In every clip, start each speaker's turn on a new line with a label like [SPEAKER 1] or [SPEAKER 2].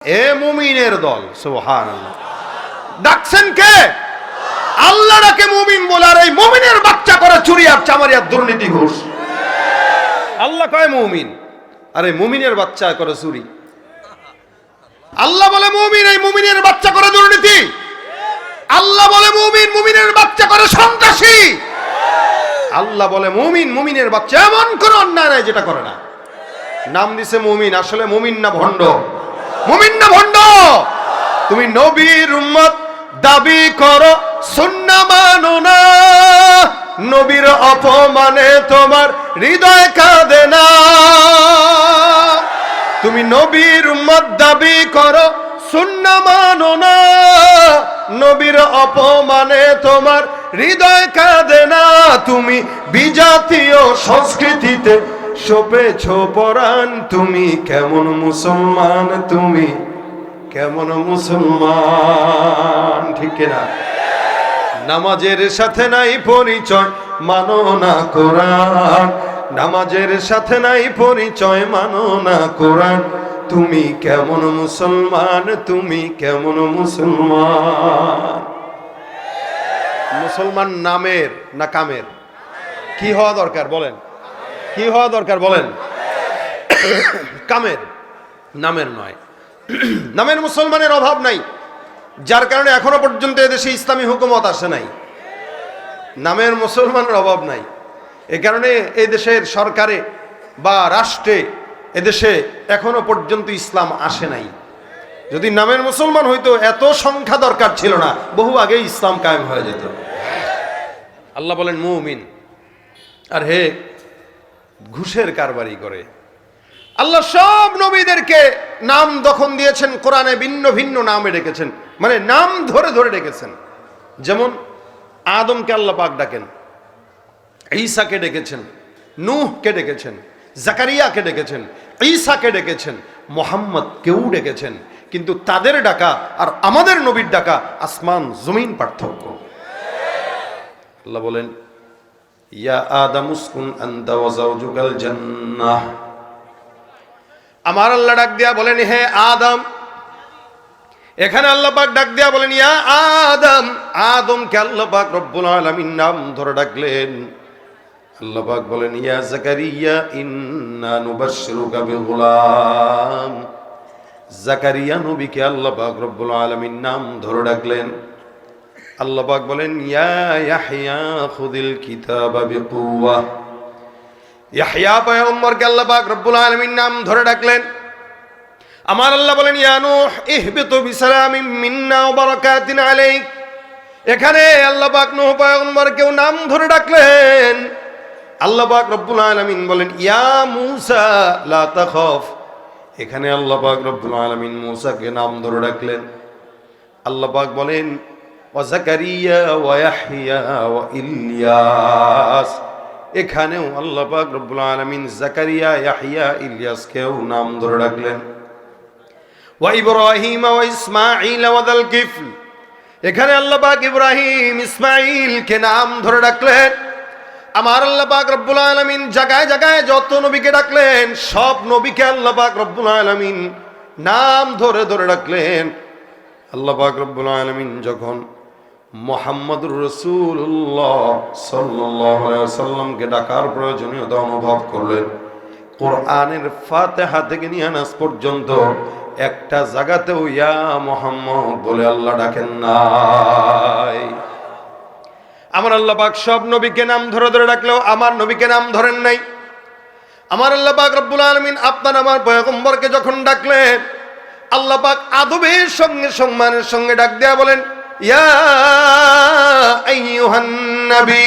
[SPEAKER 1] এ মুমিনের দল, সুবহানাল্লাহ। ডাকছেন কে? আল্লাহ ডাকে মুমিন বলে, আর এই মুমিনের বাচ্চা করে চুরি আর চামারি আর দুর্নীতি ঘুষ। আল্লাহ কয় মুমিন, আর এই মুমিনের বাচ্চা করে চুরি। আল্লাহ বলে মুমিন, এই মুমিনের বাচ্চা করে দুর্নীতি। আল্লাহ বলে মুমিন, মুমিনের বাচ্চা করে সন্ত্রাসী। আল্লাহ বলে মুমিন, মুমিনের বাচ্চা এমন কোন অন্যায় নাই যেটা করে না। নাম দিছে মুমিন, আসলে মুমিন না ভণ্ড? মুমিন না ভণ্ড? তুমি নবীর উম্মত দাবি করো, সুন্নাহ মানো না, নবীর অপমানে তোমার হৃদয় কাঁদে না। তুমি নবীর উম্মত দাবি করো, সুন্নাহ মানো না, নবীর অপমানে তোমার হৃদয় কাঁদে না। তুমি বিজাতীয় সংস্কৃতিতে সপেছ পরাণ, তুমি কেমন মুসলমান, তুমি কেমন মুসলমান, ঠিক না? নামাজের সাথে নাই পরিচয়, মানো না কোরআন। নামাজের সাথে নাই পরিচয়, মানো না কোরআন। তুমি কেমন মুসলমান, তুমি কেমন মুসলমান? মুসলমান নামের না কামের? কি হওয়া দরকার বলেন? কি হওয়া দরকার বলেন? কামের, নামের নয়। নামের মুসলমানের অভাব নাই, যার কারণে এখনো পর্যন্ত এদেশে ইসলামী হুকুমত আসে নাই। নামের মুসলমানের অভাব নাই, এ কারণে এই দেশের সরকারে বা রাষ্ট্রে এদেশে এখনো পর্যন্ত ইসলাম আসে নাই। যদি নামের মুসলমান হইতো এত সংখ্যা দরকার ছিল না, বহু আগেই ইসলাম কায়েম হয়ে যেত। আল্লাহ বলেন মুমিন, আর হে ঘুষের কারবারি করে। আল্লাহ সব নবীদেরকে নাম যখন দিয়েছেন, কোরআনে ভিন্ন ভিন্ন নামে ডেকেছেন, মানে নাম ধরে ধরে ডেকেছেন। যেমন আদমকে আল্লাহ পাক ডাকেন, ঈসাকে ডেকেছেন, নূহকে ডেকেছেন, জাকারিয়াকে ডেকেছেন, ঈসাকে ডেকেছেন, মুহাম্মদকেও ডেকেছেন। কিন্তু তাদের ডাকা আর আমাদের নবীর ডাকা আসমান জমিন পার্থক্য। আল্লাহ বলেন ইয়া আদম উসকুন আনতা ওয়া যাওজুকাল জান্নাহ। আমার আল্লাহ ডাক দিয়া বলেন হে আদম। এখানে আল্লাহ পাক ডাক দিয়া বলেন ইয়া আদম। আদমকে আল্লাহ পাক রব্বুল আলামিন নাম ধরে ডাকলেন। আল্লাহ পাক বলেন ইয়া জাকারিয়া ইন্না নুবাশশিরুকা বিগুলাম। জাকারিয়া নবীকে আল্লাহ পাক রব্বুল আলামিন নাম ধরে ডাকলেন। আল্লাহ পাক বলেন ইয়া ইয়াহইয়া খুযিল কিতাবা বিকুওয়া। ইয়াহইয়া পয়গম্বরকে আল্লাহ পাক রব্বুল আলামিন নাম ধরে ডাকলেন। আমার আল্লাহ বলেন ইয়া নূহ ইহবিতু বিসালামিন মিন্না ওয়া বারাকাতিন আলাইক। এখানে আল্লাহ পাক নূহ পয়গম্বরকেও নাম ধরে ডাকলেন। আল্লাহ পাক রব্বুল আলামিন বলেন ইয়া মূসা লা তাখাফ। এখানে আল্লাহ পাক রব্বুল আলামিন মূসাকে নাম ধরে ডাকলেন। আল্লাহ পাক বলেন ওয়া জাকারিয়া ওয়া ইয়াহইয়া ওয়া ইলিয়াস। এখানেও আল্লাহ পাক রব্বুল আলামিন জাকারিয়া, ইয়াহইয়া, ইলিয়াসকেও নাম ধরে ডাকলেন। ওয়া ইব্রাহিম ওয়া ইসমাঈল ওয়া যাল কিফল। এখানে আল্লাহ পাক ইব্রাহিম, ইসমাঈলকে নাম ধরে ডাকলেন। আমার আল্লাহ পাক রব্বুল আলামিন জায়গায় জায়গায় যত নবীকে ডাকলেন, সব নবীকে আল্লাহ পাক রব্বুল আলামিন নাম ধরে ধরে ডাকলেন। আল্লাহ পাক রব্বুল আলামিন যখন মুহাম্মদুর রাসূলুল্লাহ সাল্লাল্লাহু আলাইহি ওয়াসাল্লামকে ডাকার প্রয়োজনীয়তা অনুভব করলেন, কোরআনের ফাতিহা থেকে নিয়ে নাস পর্যন্ত একটা জায়গাতেও ইয়া মুহাম্মদ বলে আল্লাহ ডাকেন নাই। আমার আল্লাহ পাক সব নবীকে নাম ধরে ধরে ডাকলেও আমার নবীকে নাম ধরেন নাই। আমার আল্লাহ পাক রব্বুল আলামিন আপনার আমার পয়গম্বরকে যখন ডাকলেন, আল্লাহ পাক আদবের সঙ্গে সম্মানের সঙ্গে ডাক দেয়া বলেন ইয়া আইয়ুহান নবী।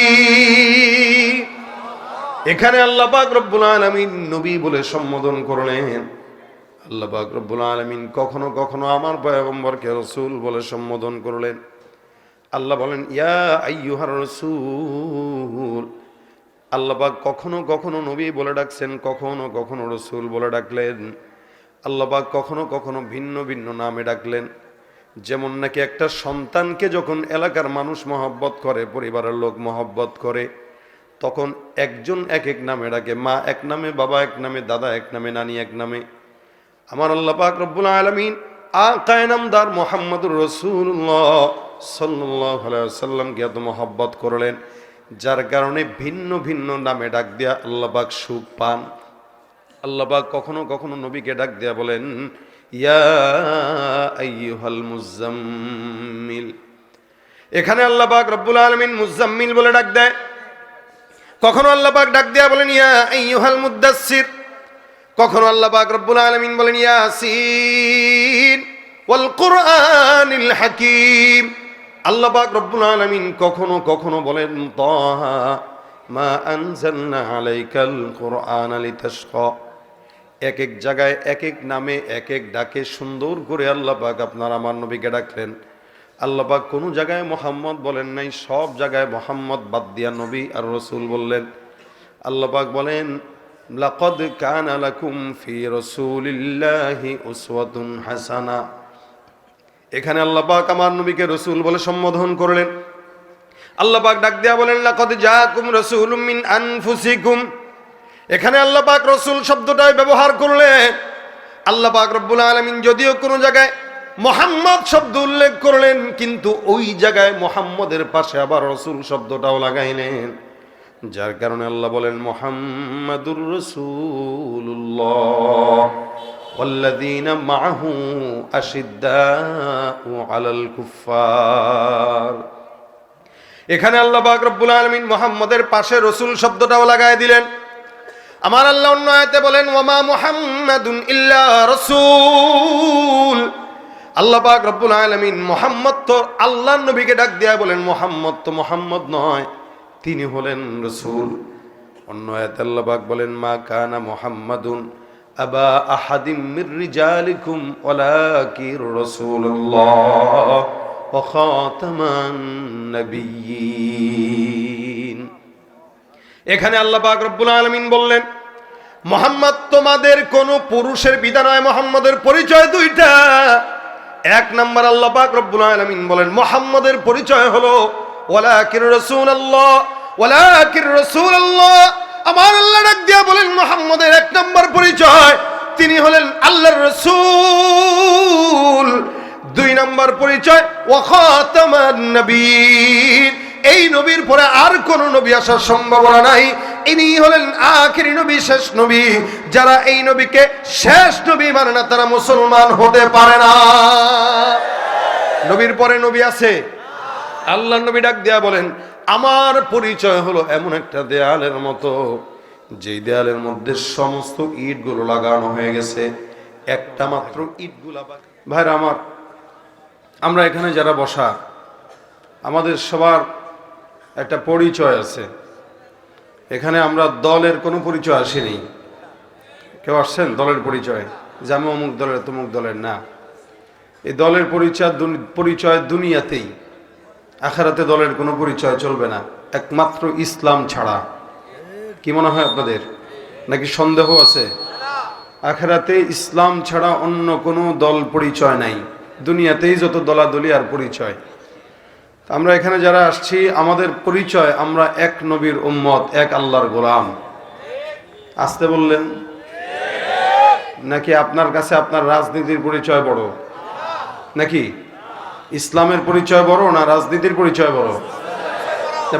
[SPEAKER 1] এখানে আল্লাহ পাক রব্বুল আলামিন নবী বলে সম্বোধন করলেন। আল্লাহ পাক রব্বুল আলামিন কখনো কখনো আমার পয়গম্বরকে রাসূল বলে সম্বোধন করলেন। আল্লাহ বলেন ইয়া আইয়ুহার রাসূল। আল্লাহ পাক কখনো কখনো নবী বলে ডাকছেন, কখনো কখনো রাসূল বলে ডাকলেন। আল্লাহ পাক কখনো কখনো ভিন্ন ভিন্ন নামে ডাকলেন। যেমন নাকি একটা সন্তানকে যখন এলাকার মানুষ মহব্বত করে, পরিবারের লোক মহব্বত করে, তখন একজন এক এক নামে ডাকে। মা এক নামে, বাবা এক নামে, দাদা এক নামে, নানি এক নামে। আমার আল্লাহ পাক রব্বুল আলামিন আকায়ে নামদার মুহাম্মদুর রাসূলুল্লাহ সাল্লাল্লাহু আলাইহি ওয়াসাল্লামকে এত মহব্বত করলেন, যার কারণে ভিন্ন ভিন্ন নামে ডাক দিয়া আল্লাহ পাক সুখ পান। আল্লাহ পাক কখনো কখনো নবীকে ডাক দিয়া বলেন ইয়া আইয়ুহাল মুজাম্মিল। এখানে আল্লাহ পাক রব্বুল আলামিন মুজাম্মিল বলে ডাক দেয়। কখনো আল্লাহ পাক ডাক দিয়া বলেন ইয়া আইয়ুহাল মুদাসসির। কখনো আল্লাহ পাক রব্বুল আলামিন বলেন ইয়াসিন ওয়াল কুরআনিল হাকীম। আল্লাহ পাক রব্বুল আলামিন কখনো কখনো বলেন তাহা মা আনজালনা আলাইকাল কুরআনা লিতাশকা। এক এক জায়গায় এক এক নামে এক এক ডাকে সুন্দর করে আল্লাহ পাক আপনার আমার নবীকে ডাকলেন। আল্লাহ পাক কোনো জায়গায় মুহাম্মদ বলেন নাই, সব জায়গায় মুহাম্মদ বাদ দিয়া নবী আর রাসূল বললেন। আল্লাহ পাক বলেন লাকাদ কানা লাকুম ফি রাসূলিল্লাহি উসওয়াতুন হাসানা। এখানে আল্লাহ পাক আমার নবীকে রাসূল বলে সম্বোধন করলেন। আল্লাহ পাক ডাক দেয়া বলেন লাকাদ জাআকুম রাসূলুম মিন আনফুসিকুম। এখানে আল্লাহ পাক রাসূল শব্দটাই ব্যবহার করলেন। আল্লাহ পাক রব্বুল আলামিন যদিও কোনো জায়গায় মুহাম্মদ শব্দ উল্লেখ করলেন, কিন্তু ওই জায়গায় মুহাম্মদের পাশে আবার রাসূল শব্দটাও লাগাইলেন, যার কারণে আল্লাহ বলেন মুহাম্মাদুর রাসূলুল্লাহ ওয়াল্লাযীনা মাআহু আশিদ্দাউ আলাল কুফফার। এখানে আল্লাহ পাক রব্বুল আলামিন মুহাম্মদের পাশে রাসূল শব্দটাও লাগায় দিলেন। আমার আল্লাহ অন্য আয়াতে বলেন ওয়ামা মুহাম্মাদুন ইল্লা রাসূল। আল্লাহ পাক রব্বুল আলামিন মুহাম্মদ তো আল্লাহর নবীকে ডাক দিয়া বলেন মুহাম্মদ তো মুহাম্মদ নয়, তিনি হলেন রাসূল। অন্য আয়াতে আল্লাহ পাক বলেন মা কানা মুহাম্মাদুন আবা আহাদিম মির রিজালিকুম ওয়ালাকির রাসূলুল্লাহ ওয়া খাতামান নাবিয়্যিন। এখানে আল্লাহ পাক রব্বুল আলামিন বললেন মুহাম্মদ তোমাদের কোন পুরুষের বিধা নয়, মুহাম্মদের পরিচয় দুইটা। এক নাম্বার আল্লাহ পাক রব্বুল আলামিন বলেন মুহাম্মদের পরিচয় হলো ওয়ালাকির রাসূলুল্লাহ, ওয়ালাকির রাসূলুল্লাহ। আমার আল্লাহ ডাক দিয়া বলেন মুহাম্মদের এক নাম্বার পরিচয় তিনি হলেন আল্লাহর রাসূল। দুই নাম্বার পরিচয় ওয়া খাতামান নবিয়্যিন। এই নবীর পরে আর কোন নবী আসার সম্ভাবনা নাই, ইনি হলেন আখিরি নবী, শেষ নবী। যারা এই নবীকে শেষ নবী মানে না তারা মুসলমান হতে পারে না। নবীর পরে নবী আছে? আল্লাহর নবী ডাক দিয়া বলেন আমার পরিচয় হলো এমন একটা দেয়ালের মতো, যেই দেয়ালের মধ্যে সমস্ত ইটগুলো লাগানো হয়ে গেছে, একটা মাত্র ইটগুলা বাকি। ভাইরা আমার, আমরা এখানে যারা বসা আমাদের সবার একটা পরিচয় আছে। এখানে আমরা দলের কোনো পরিচয় আসেনি। কেউ আসছেন দলের পরিচয় যে আমি অমুক দলের তমুক দলের? না, এই দলের পরিচয় দুনিয়াতেই, আখিরাতে দলের কোনো পরিচয় চলবে না, একমাত্র ইসলাম ছাড়া। কি মনে হয় আপনাদের, নাকি সন্দেহ আছে? আখিরাতে ইসলাম ছাড়া অন্য কোনো দল পরিচয় নাই, দুনিয়াতেই যত দলাদলি আর পরিচয়। আমরা এখানে যারা আসছি আমাদের পরিচয় আমরা এক নবীর উম্মত, এক আল্লাহর গোলাম। আসতে বললেন নাকি আপনার কাছে আপনার রাজনীতির পরিচয় বড়? নাকি ইসলামের পরিচয় বড় না রাজনীতির পরিচয় বড়?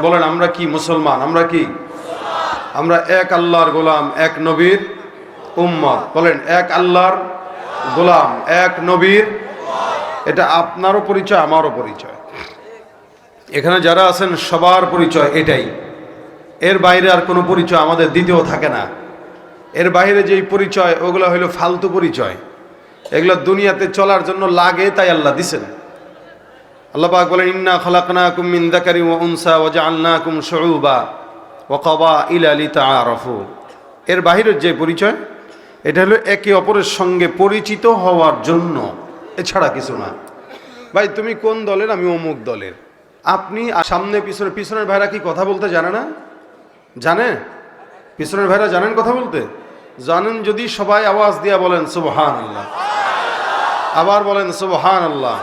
[SPEAKER 1] বলেন আমরা কি মুসলমান? আমরা কি? আমরা এক আল্লাহর গোলাম, এক নবীর উম্মত। বলেন এক আল্লাহর গোলাম, এক নবীর। এটা আপনারও পরিচয়, আমারও পরিচয়। এখানে যারা আছেন সবার পরিচয় এটাই। এর বাইরে আর কোনো পরিচয় আমাদের দ্বিতীয় থাকে না। এর বাইরে যেই পরিচয় ওগুলো হইল ফালতু পরিচয়, এগুলো দুনিয়াতে চলার জন্য লাগে, তাই আল্লাহ দিছেন। আল্লাহ পাক বলেন ইন্না খালাকনাকুম মিন যাকারিন ওয়া উনসা ওয়া জাআলনাকুম শুউবা ওয়া ক্বাবাইলা লিতাআরাফু। এর বাইরের যে পরিচয় এটা হলো একে অপরের সঙ্গে পরিচিত হওয়ার জন্য, এছাড়া কিছু না। ভাই তুমি কোন দলের? আমি অমুক দলের। আপনি সামনে পিছনে, পিছনের ভাইরা কি কথা বলতে জানে না? জানে? পিছনের ভাইরা জানেন কথা বলতে? জানেন যদি সবাই আওয়াজ দিয়া বলেন সুবহানাল্লাহ। আবার বলেন সুবহানাল্লাহ।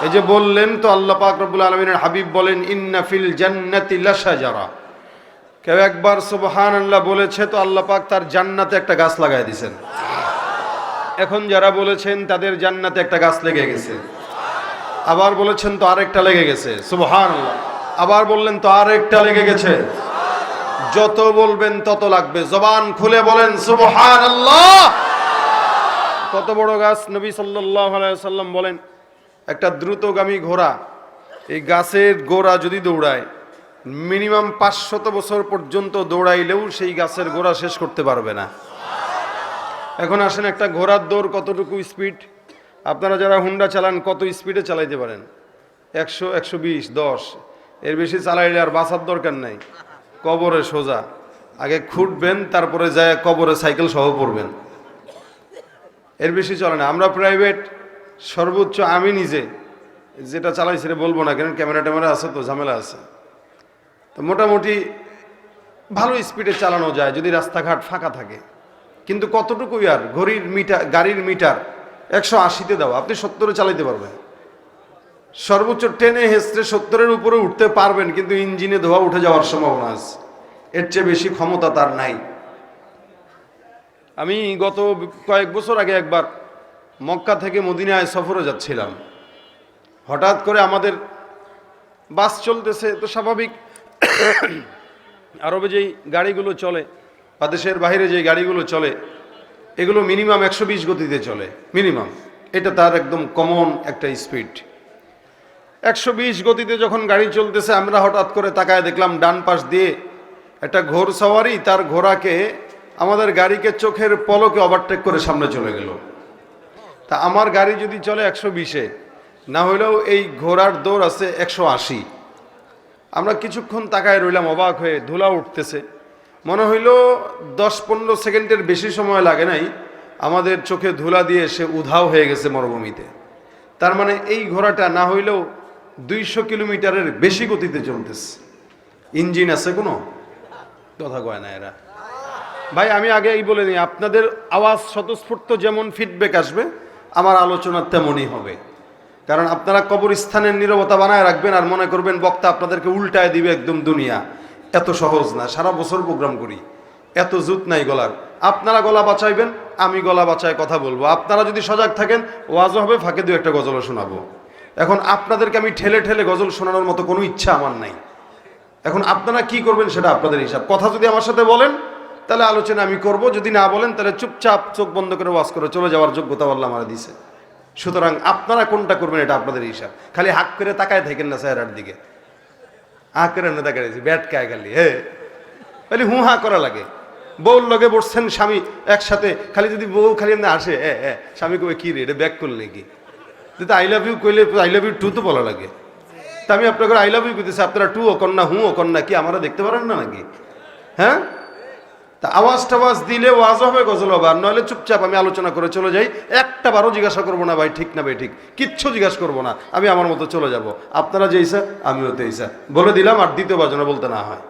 [SPEAKER 1] এই যে বললেন তো আল্লাহ পাক রব্বুল আলামিনের হাবিব বলেন ইন্না ফিল জান্নাতি লাশাজারা। কেউ একবার সুবহানাল্লাহ বলেছে তো আল্লাহ পাক তার জান্নাতে একটা গাছ লাগাই দিয়েছেন। এখন যারা বলেছেন তাদের জান্নাতে একটা গাছ লেগে গেছে, আবার বলেছেন তো আরেকটা লেগে গেছে, সুবহানাল্লাহ, আবার বললেন তো আরেকটা লেগে গেছে। যত বলবেন তত লাগবে, জবান খুলে বলেন সুবহানাল্লাহ। কত বড় গাছ! নবী সাল্লাল্লাহু আলাইহি ওয়াসাল্লাম বলেন, একটা দ্রুতগামী ঘোড়া এই গাছের গোড়া যদি দৌড়ায়, মিনিমাম 500 বছর পর্যন্ত দৌড়াইলেও সেই গাছের গোড়া শেষ করতে পারবে না। এখন আসেন, একটা ঘোড়ার দৌড় কতটুকু স্পিড? আপনারা যারা হুন্ডা চালান কত স্পিডে চালাইতে পারেন? 100, 120, 10, এর বেশি চালাইলে আর বাঁচার দরকার নাই, কবরে সোজা। আগে খুঁটবেন, তারপরে যায় কবরে সাইকেল সহ পড়বেন, এর বেশি চলে না। আমরা প্রাইভেট সর্বোচ্চ, আমি নিজে যেটা চালাই সেটা বলবো না, কারণ ক্যামেরা ট্যামেরা আছে তো ঝামেলা আছে। তো মোটামুটি ভালো স্পিডে চালানো যায় যদি রাস্তাঘাট ফাঁকা থাকে, কিন্তু কতটুকু আর গাড়ির মিটার 180-তে দাও, আপনি 70-এ চালাইতে পারবেন, সর্বোচ্চ টেনে হেসড়ে 70-এর উপরে উঠতে পারবেন, কিন্তু ইঞ্জিনে ধোয়া উঠে যাওয়ার সম্ভাবনা আছে, এর চেয়ে বেশি ক্ষমতা তার নাই। আমি গত কয়েক বছর আগে একবার মক্কা থেকে মদিনায় সফরে যাচ্ছিলাম। হঠাৎ করে আমাদের বাস চলতেছে, তো স্বাভাবিক আরবে যেই গাড়িগুলো চলে বা দেশের বাইরে যেই গাড়িগুলো চলে, এগুলো মিনিমাম 120 গতিতে চলে, মিনিমাম। এটা তার একদম কমন একটা স্পিড। 120 গতিতে যখন গাড়ি চলতেছে, আমরা হঠাৎ করে তাকায় দেখলাম ডান পাশ দিয়ে একটা ঘোড়সওয়ারি তার ঘোড়াকে, আমাদের গাড়িকে চোখের পলকে ওভারটেক করে সামনে চলে গেল। তা আমার গাড়ি যদি চলে 120-এ, না হলেও এই ঘোড়ার দৌড় আছে 180। আমরা কিছুক্ষণ তাকায় রইলাম অবাক হয়ে, ধুলা উঠতেছে, মনে হইল 10-15 সেকেন্ডের বেশি সময় লাগে নাই, আমাদের চোখে ধুলা দিয়ে সে উধাও হয়ে গেছে মরুভূমিতে। তার মানে এই ঘোড়াটা না হইলেও 200 কিলোমিটারের বেশি গতিতে চলতেছে। ইঞ্জিন আছে কোনো? কথা কয় না এরা। ভাই আমি আগেই বলে নিই, আপনাদের আওয়াজ স্বতঃস্ফূর্ত যেমন ফিডব্যাক আসবে, আমার আলোচনা তেমনই হবে। কারণ আপনারা কবরস্থানের নীরবতা বানায় রাখবেন আর মনে করবেন বক্তা আপনাদেরকে উল্টায় দিবে একদম দুনিয়া। এত সহজ না, সারা বছর প্রোগ্রাম করি, এত জুত নাই গলার। আপনারা গলা বাঁচাইবেন, আমি গলা বাঁচায় কথা বলবো। আপনারা যদি সজাগ থাকেন, ওয়াজও হবে, ফাঁকে দু একটা গজলও শোনাবো। এখন আপনাদেরকে আমি ঠেলে ঠেলে গজল শোনানোর মতো কোনো ইচ্ছা আমার নাই। এখন আপনারা কি করবেন সেটা আপনাদের হিসাব। কথা যদি আমার সাথে বলেন তাহলে আলোচনা আমি করব, যদি না বলেন তাহলে চুপচাপ চোখ বন্ধ করে ওয়াজ করে চলে যাওয়ার যোগ্যতা আল্লাহ আমার দিয়েছে। সুতরাং আপনারা কোনটা করবেন এটা আপনাদের হিসাব। খালি হাক করে তাকায় থাকেন না চেহারার দিকে, হাঁ করে না তাকায় ব্যাট কায় খালি, খালি হু হা করা লাগে। বউর লগে বসছেন স্বামী একসাথে, খালি যদি বউ খালি এমনি আসে, স্বামী কবে কি রে, এটা ব্যাক করলে কি? যদি আই লাভ ইউ কইলে আই লাভ ইউ টু তো বলা লাগে। তা আমি আপনাকে আই লাভ ইউ কইতেছি, আপনারা টু ও কন্যা হু ও কন্যা কি আমরা দেখতে পারেন না নাকি? হ্যাঁ, তা আওয়াজ টাওয়াজ দিলে ওয়াজ হবে, গজল হবে, আর নইলে চুপচাপ আমি আলোচনা করে চলে যাই। একটা বারও জিজ্ঞাসা করবো না ভাই ঠিক না ভাই ঠিক, কিচ্ছু জিজ্ঞাসা করবো না, আমি আমার মতো চলে যাব। আপনারা যে ইসা আমিও তো ইসা বলে দিলাম, আর দ্বিতীয়বার যেন বলতে না হয়।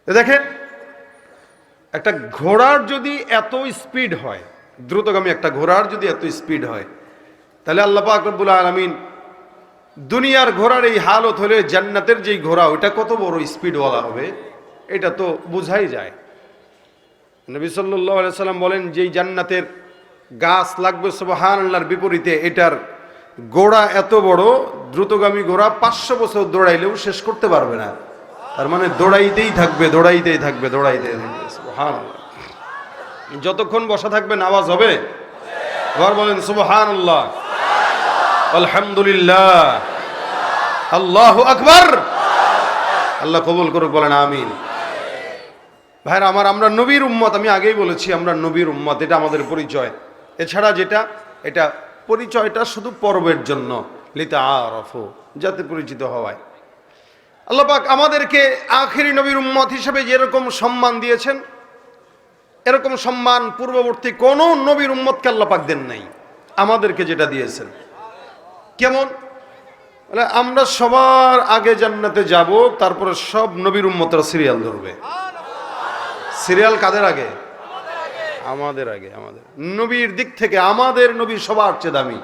[SPEAKER 1] দেখেন, একটা ঘোড়ার যদি এত স্পিড হয়, দ্রুতগামী একটা ঘোড়ার যদি এত স্পিড হয়, তাহলে আল্লাহ পাক রব্বুল আলামিন দুনিয়ার ঘোড়ার এই হালত হলে জান্নাতের যেই ঘোড়া ওইটা কত বড় স্পিডওয়ালা হবে এটা তো বোঝাই যায়। নবী সাল্লাল্লাহু আলাইহি সাল্লাম বলেন, যেই জান্নাতের গাছ লাগবে সুবহানাল্লাহর বিপরীতে এটার গোড়া এত বড়, দ্রুতগামী ঘোড়া 500 বছর দৌড়াইলেও শেষ করতে পারবে না। তার মানে দৌড়াইতেই থাকবে, দৌড়াইতেই থাকবে, দৌড়াইতেই থাকবে। সুবহানাল্লাহ। যতক্ষণ বসা থাকবেন আওয়াজ হবে। আবার বলেন সুবহানাল্লাহ, আলহামদুলিল্লাহ, আল্লাহু আকবার। আল্লাহ কবুল করুক, বলেন আমিন। ভাইরা আমার, আমরা নবীর উম্মত, আমি আগেই বলেছি আমরা নবীর উম্মত, এটা আমাদের পরিচয়। এছাড়া যেটা, এটা পরিচয়টা শুধু পর্বের জন্য, লিতাআরাফু, যাতে পরিচিত হওয়ায়। আল্লাহ পাক আমাদেরকে আখিরি নবীর উম্মত হিসেবে যেরকম সম্মান দিয়েছেন, এরকম সম্মান পূর্ববর্তী কোন নবীর উম্মতকে আল্লাহ পাক দেন নাই। আমাদেরকে যেটা দিয়েছেন, কেমন? আমরা সবার আগে জান্নাতে যাব, তারপরে সব নবীর উম্মতরা সিরিয়াল ধরবে। সিরিয়াল কাদের আগে? আমাদের আগে। আমাদের নবীর দিক থেকে আমাদের নবী সবার চেয়ে দামি,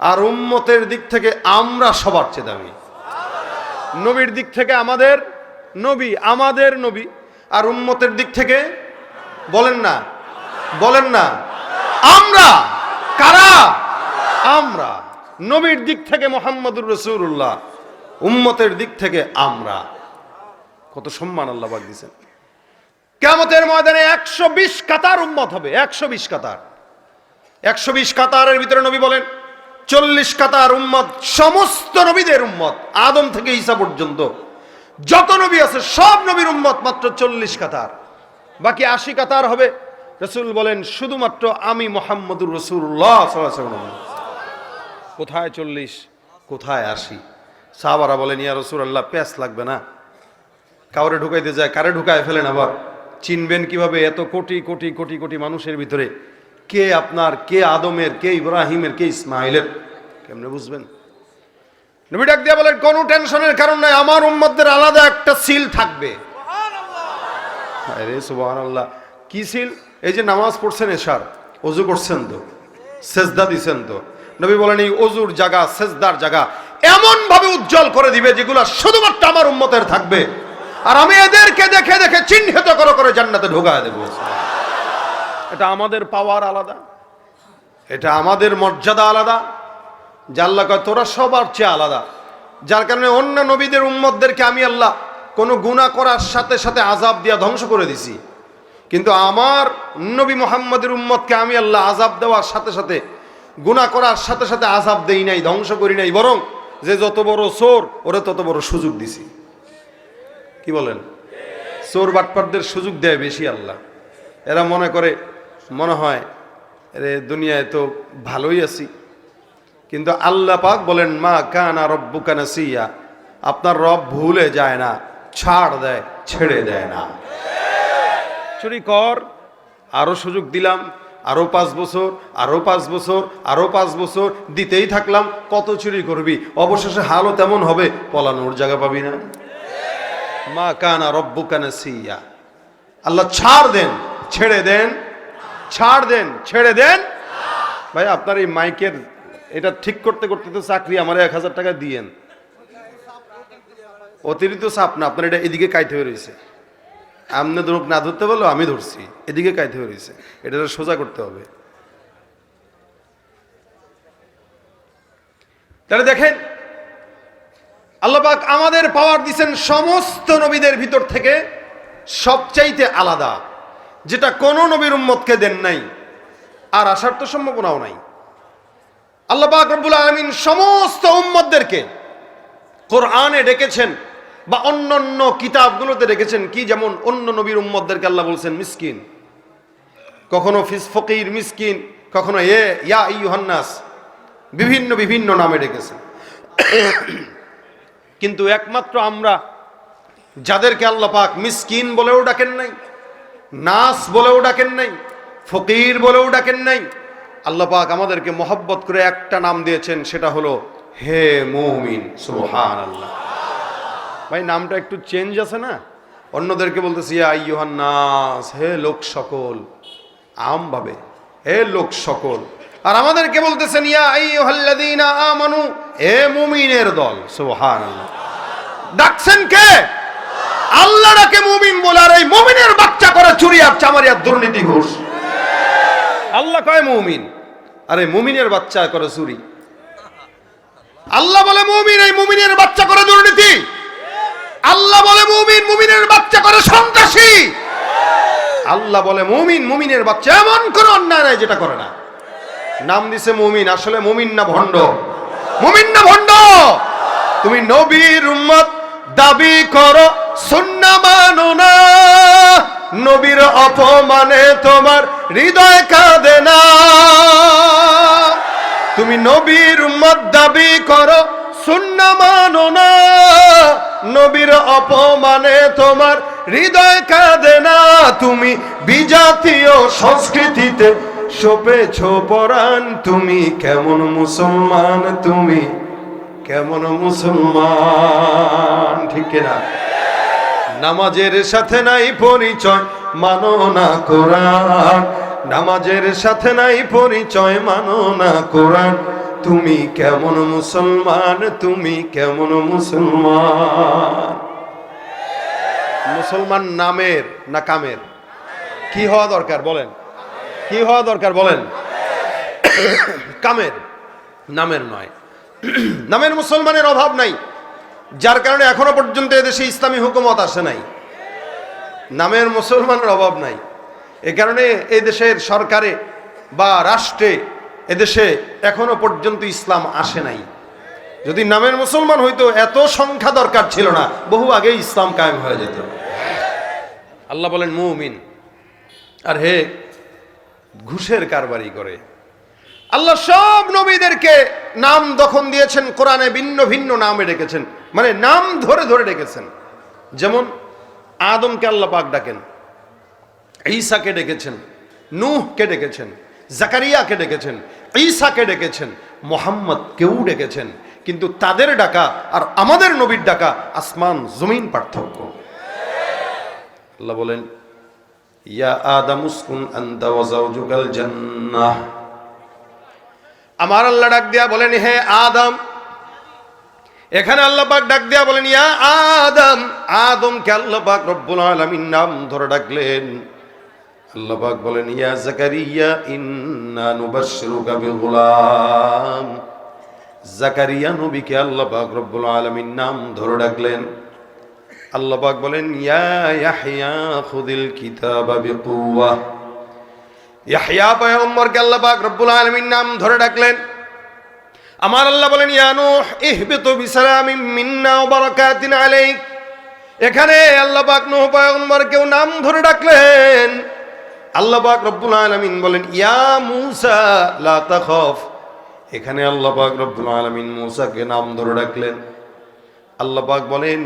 [SPEAKER 1] আর উম্মতের দিক থেকে আমরা সবার চেয়ে দামি। নবীর দিক থেকে আমাদের নবী, আর উম্মতের দিক থেকে বলেন না, বলেন না, আমরা। কারা? আমরা। নবীর দিক থেকে মুহাম্মদুর রাসূলুল্লাহ, উম্মতের দিক থেকে আমরা। কত সম্মান আল্লাহ পাক দিয়েছেন। কিয়ামতের ময়দানে 120 কাতার উম্মত হবে, 120 কাতার। 120 কাতারের ভিতরে নবী বলেন 40 কাতার উম্মত সমস্ত নবীদের উম্মত, আদম থেকে ঈসা পর্যন্ত যত নবী আছে সব নবীর উম্মত মাত্র 40 কাতার। বাকি 80 কাতার হবে। রাসূল বলেন শুধুমাত্র আমি মুহাম্মদুর রাসূলুল্লাহ সাল্লাল্লাহু আলাইহি ওয়াসাল্লাম। কোথায় 40, কোথায় 80? সাহাবারা বলেন ইয়া রাসূলুল্লাহ, প্যাস লাগবে না? কাউরে ঢুকাইতে যায়, কারে ঢুকায় ফেলেন আবার। চিনবেন কিভাবে এত কোটি কোটি কোটি কোটি মানুষের ভিতরে কে আপনার, কে আদমের, কে ইব্রাহিমের, কে ইসমাইলের? কেমনে বুঝবেন? নবী ডাক দিয়া বলেন কোনো টেনশনের কারণ নাই, আমার উম্মতদের আলাদা একটা সিল থাকবে। আরে সুবহানাল্লাহ, কি সিল? এই যে নামাজ পড়ছেন, এশার ওযু করছেন তো, সেজদা দিছেন তো, নবী বলেন এই ওযুর জায়গা, সেজদার জায়গা এমন ভাবে উজ্জ্বল করে দিবে যেগুলো শুধুমাত্র আমার উম্মতের থাকবে, আর আমি এদেরকে দেখে দেখে চিহ্নিত করে করে জান্নাতে ঢোকায় দেব। এটা আমাদের পাওয়ার আলাদা, এটা আমাদের মর্যাদা আলাদা। যে আল্লাহ কয় তোরা সবার চেয়ে আলাদা, যার কারণে অন্য নবীদের উম্মতদেরকে আমি আল্লাহ কোনো গুনাহ করার সাথে সাথে আযাব দিয়া ধ্বংস করে দিছি, কিন্তু আমার নবী মুহাম্মদের উম্মতকে আমি আল্লাহ আযাব দেওয়ার সাথে সাথে, গুনাহ করার সাথে সাথে আযাব দেই নাই, ধ্বংস করি নাই, বরং যে যত বড় চোর ওরে তত বড় সুযোগ দিছি। কি বলেন? চোর বাটপারদের সুযোগ দেয় বেশি আল্লাহ। এরা মনে করে, মনে হয় রে দুনিয়ায় তো ভালোই আছি, কিন্তু আল্লাহ পাক বলেন মা কানা রব্বুকা নাসিয়া, আপনার রব ভুলে যায় না, ছাড় দেয়, ছেড়ে দেয় না। চুরি কর, আরো সুযোগ দিলাম, আরো 5 বছর, আরো 5 বছর, আরো 5 বছর দিতেই থাকলাম। কত চুরি করবি? অবশেষে হালও তেমন হবে, পলানোর জায়গা পাবি না। মা কানা রব্বুকা নাসিয়া, আল্লাহ ছাড় দেন, ছেড়ে দেন, ছাড় দেন, ছেড়ে দেন। ভাই আপনার এই মাইকের এটা ঠিক করতে করতে তো চাকরি আমার 1000 টাকা দিয়েন। অতিরিক্ত চাপ না, আপনার এটা এদিকে কাইতে হয়ে রয়েছে। আমনে ধরুক না ধরতে বললো, আমি ধরছি, এদিকে কাইতে হয়ে রয়েছে, এটা সোজা করতে হবে। তাহলে দেখেন আল্লাহ পাক আমাদের পাওয়ার দিচ্ছেন সমস্ত নবীদের ভিতর থেকে সবচাইতে আলাদা, যেটা কোন নবীর উম্মতকে দেন নাই, আর আসার তো সম্ভাবনাও নাই। আল্লাহ পাক রব্বুল আলামিন সমস্ত উম্মতদেরকে কোরআনে ডেকেছেন বা অন্যান্য কিতাবগুলোতে রেখেছেন কি, যেমন অন্য নবীর উম্মতদেরকে আল্লাহ বলছেন মিসকিন, কখনো ফকির মিসকিন, কখনো ইয়া আইয়ুহান নাস, বিভিন্ন বিভিন্ন নামে ডেকেছেন। কিন্তু একমাত্র আমরা যাদেরকে আল্লাহ পাক মিসকিন বলেও ডাকেন নাই, নাস বলেও ডাকেন নাই, ফকির বলেও ডাকেন নাই, আল্লাহ পাক আমাদেরকে মহব্বত করে একটা নাম দিয়েছেন, সেটা হলো হে মুমিন। সুবহানাল্লাহ। ভাই নামটা একটু চেঞ্জ আছে না? অন্যদেরকে বলতেছি ইয়া আইয়ুহান নাস, হে লোক সকল, আম ভাবে হে লোক সকল, আর আমাদেরকে বলতেছেন ইয়া আইয়ুহাল্লাযীনা আমানু, হে মুমিনের দল। সুবহানাল্লাহ। ডাকছেন কে? আল্লাহ ডাকে মুমিন বলে, আর এই মুমিনের বাচ্চা করে চুরি আর চামারি আর দুর্নীতি ঘুষ। আল্লাহ কয় মুমিন, আরে মুমিনের বাচ্চা করে চুরি। আল্লাহ বলে মুমিন, এই মুমিনের বাচ্চা করে দুর্নীতি। আল্লাহ বলে মুমিন, মুমিনের বাচ্চা করে সন্ত্রাসী। আল্লাহ বলে মুমিন, মুমিনের বাচ্চা এমন কোন অন্যায় নাই যেটা করে না। নাম দিছে মুমিন, আসলে মুমিন না ভণ্ড? মুমিন না ভণ্ড? তুমি নবীর উম্মত দাবি করো, সুন্নাহ মানো না, নবীর অপমানে তোমার হৃদয় কাঁদে না। তুমি নবীর উম্মত দাবি করো, সুন্নাহ মানো না, নবীর অপমানে তোমার হৃদয় কাঁদে না। তুমি বিজাতীয় সংস্কৃতিতে সপেছ পরাণ, তুমি কেমন মুসলমান, তুমি কেমন মুসলমান? ঠিক না? নামাজের সাথে নাই পরিচয়, মানো না কোরআন, নামাজের সাথে নাই পরিচয়, মানো না কোরআন, তুমি কেমন মুসলমান, তুমি কেমন মুসলমান? মুসলমান নামের না কামের? কি হওয়া দরকার বলেন? কি হওয়া দরকার বলেন? কামের, নামের নয়। নামের মুসলমানের অভাব নাই, যার কারণে এখনো পর্যন্ত এদেশে ইসলামী হুকুমত আসে নাই। নামের মুসলমানের অভাব নাই, এ কারণে এই দেশের সরকারে বা রাষ্ট্রে এদেশে এখনো পর্যন্ত ইসলাম আসে নাই। যদি নামের মুসলমান হইতো এত সংখ্যা দরকার ছিল না, বহু আগেই ইসলাম কায়েম হয়ে যেত। আল্লাহ বলেন মুমিন। আর হে ঘুষের কারবারি করে, আল্লাহ সব নবীদেরকে নাম যখন দিয়েছেন কোরআনে ভিন্ন ভিন্ন নামে ডেকেছেন, মানে নাম ধরে ধরে ডেকেছেন। যেমন আদমকে আল্লাহ পাক ডাকেন, ঈসাকে ডেকেছেন, নূহকে ডেকেছেন, জাকারিয়াকে ডেকেছেন, ঈসাকে ডেকেছেন, মুহাম্মদকেও ডেকেছেন। কিন্তু তাদের ডাকা আর আমাদের নবীর ডাকা আসমান জমিন পার্থক্য। আল্লাহ বলেন ইয়া আদম উসকুন আনতা ওয়া যাওজুকাল জান্নাহ। আমার আল্লাহ ডাক দিয়া বলেন হে আদম। এখানে আল্লাহ পাক ডাক দিয়া বলেন ইয়া আদম। আদমকে আল্লাহ পাক রব্বুল আলামিন নাম ধরে ডাকলেন। আল্লাহ পাক বলেন ইয়া জাকারিয়া ইন্না নুবাশশিরুকা বিগুলাম। জাকারিয়া নবীকে আল্লাহ পাক রব্বুল আলামিন নাম ধরে ডাকলেন। আল্লাহ পাক বলেন ইয়া ইয়াহইয়া খুযিল কিতাবা বিকুওয়া। ইয়াহইয়া পয়গম্বরকে আল্লাহ পাক রব্বুল আলামিন নাম ধরে ডাকলেন। আমার আল্লাহ বলেন ইয়া নূহ ইহবিতু বিসালামিন মিন্না ওয়া বারাকাতিন আলাইক। এখানে আল্লাহ পাক নূহ পয়গম্বরকেও নাম ধরে ডাকলেন। আল্লাহ পাক রব্বুল আলামিন বলেন ইয়া মূসা লা তাখাফ। এখানে আল্লাহ পাক রব্বুল আলামিন মূসাকে নাম ধরে ডাকলেন। আল্লাহ পাক বলেন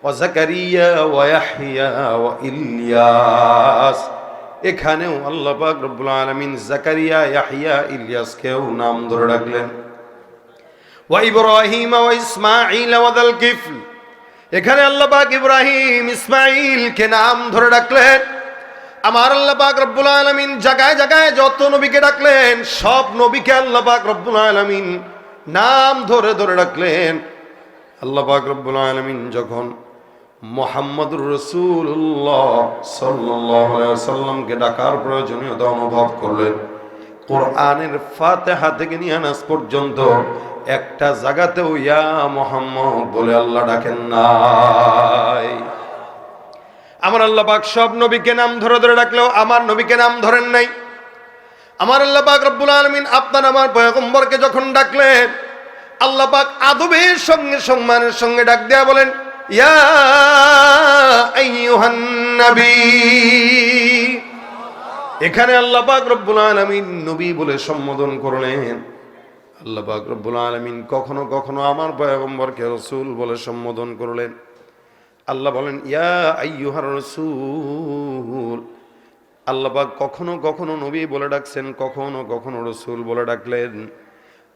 [SPEAKER 1] ওয়া জাকারিয়া ওয়া ইয়াহইয়া ওয়া ইলিয়াস। এখানেও আল্লাহ পাক রব্বুল আলামিন জাকারিয়া, ইয়াহইয়া, ইলিয়াসকেও নাম ধরে ডাকলেন। ওয়া ইব্রাহিম ওয়া ইসমাঈল ওয়া যাল কিফল। এখানে আল্লাহ পাক ইব্রাহিম, ইসমাঈলকে নাম ধরে ডাকলেন। আমার আল্লাহ পাক রব্বুল আলামিন জায়গায় জায়গায় যত নবীকে ডাকলেন, সব নবীকে আল্লাহ পাক রব্বুল আলামিন নাম ধরে ধরে ডাকলেন। আল্লাহ পাক রব্বুল আলামিন যখন মুহাম্মদুর রাসূলুল্লাহ সাল্লাল্লাহু আলাইহি ওয়াসাল্লামকে ডাকার প্রয়োজনীয়তা অনুভব করলেন, কোরআনের ফাতিহা থেকে নিয়ে নাস পর্যন্ত একটা জায়গাতেও ইয়া মুহাম্মদ বলে আল্লাহ ডাকেন নাই। আমার আল্লাহ পাক সব নবীকে নাম ধরে ধরে ডাকলেও আমার নবীকে নাম ধরেন নাই। আমার আল্লাহ পাক রব্বুল আলামিন আপনার আমার পয়গম্বরকে যখন ডাকলেন, আল্লাহ পাক আদবের সঙ্গে সম্মানের সঙ্গে ডাক দেয়া বলেন ইয়া আইয়ুহান নবী। এখানে আল্লাহ পাক রব্বুল আলামিন নবী বলে সম্বোধন করলেন। আল্লাহ পাক রব্বুল আলামিন কখনো কখনো আমার পয়গম্বরকে রাসূল বলে সম্বোধন করলেন। আল্লাহ বলেন ইয়া আইয়ুহার রাসূল। আল্লাহ পাক কখনো কখনো নবী বলে ডাকছেন, কখনো কখনো রাসূল বলে ডাকলেন।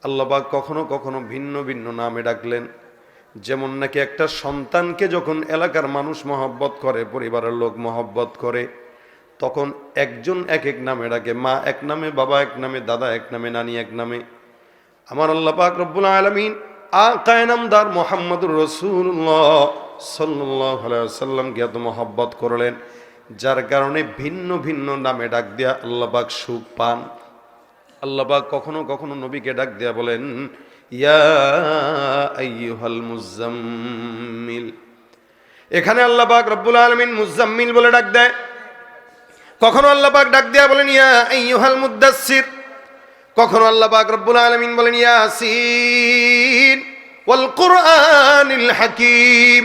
[SPEAKER 1] আল্লাহ পাক কখনো কখনো ভিন্ন ভিন্ন নামে ডাকলেন। যেমন নাকি একটা সন্তানকে যখন এলাকার মানুষ মহব্বত করে, পরিবারের লোক মহব্বত করে, তখন একজন এক এক নামে ডাকে। মা এক নামে, বাবা এক নামে, দাদা এক নামে, নানি এক নামে। আমার আল্লাহ পাক রব্বুল আলামিন আকায়ে নামদার মুহাম্মদুর রাসূলুল্লাহ সাল্লাল্লাহু আলাইহি ওয়াসাল্লামকে এত মহব্বত করলেন, যার কারণে ভিন্ন ভিন্ন নামে ডাক দিয়া আল্লাহ পাক সুখ পান। আল্লাহ পাক কখনো কখনো নবীকে ডাক দিয়া বলেন ইয়া আইয়ুহাল মুজাম্মিল। এখানে আল্লাহ পাক রব্বুল আলামিন মুজাম্মিল বলে ডাক দেয়। কখনো আল্লাহ পাক ডাক দিয়া বলেন ইয়া আইয়ুহাল মুদাসসির। কখনো আল্লাহ পাক রব্বুল আলামিন বলেন ইয়াসিন ওয়াল কুরআনিল হাকীম।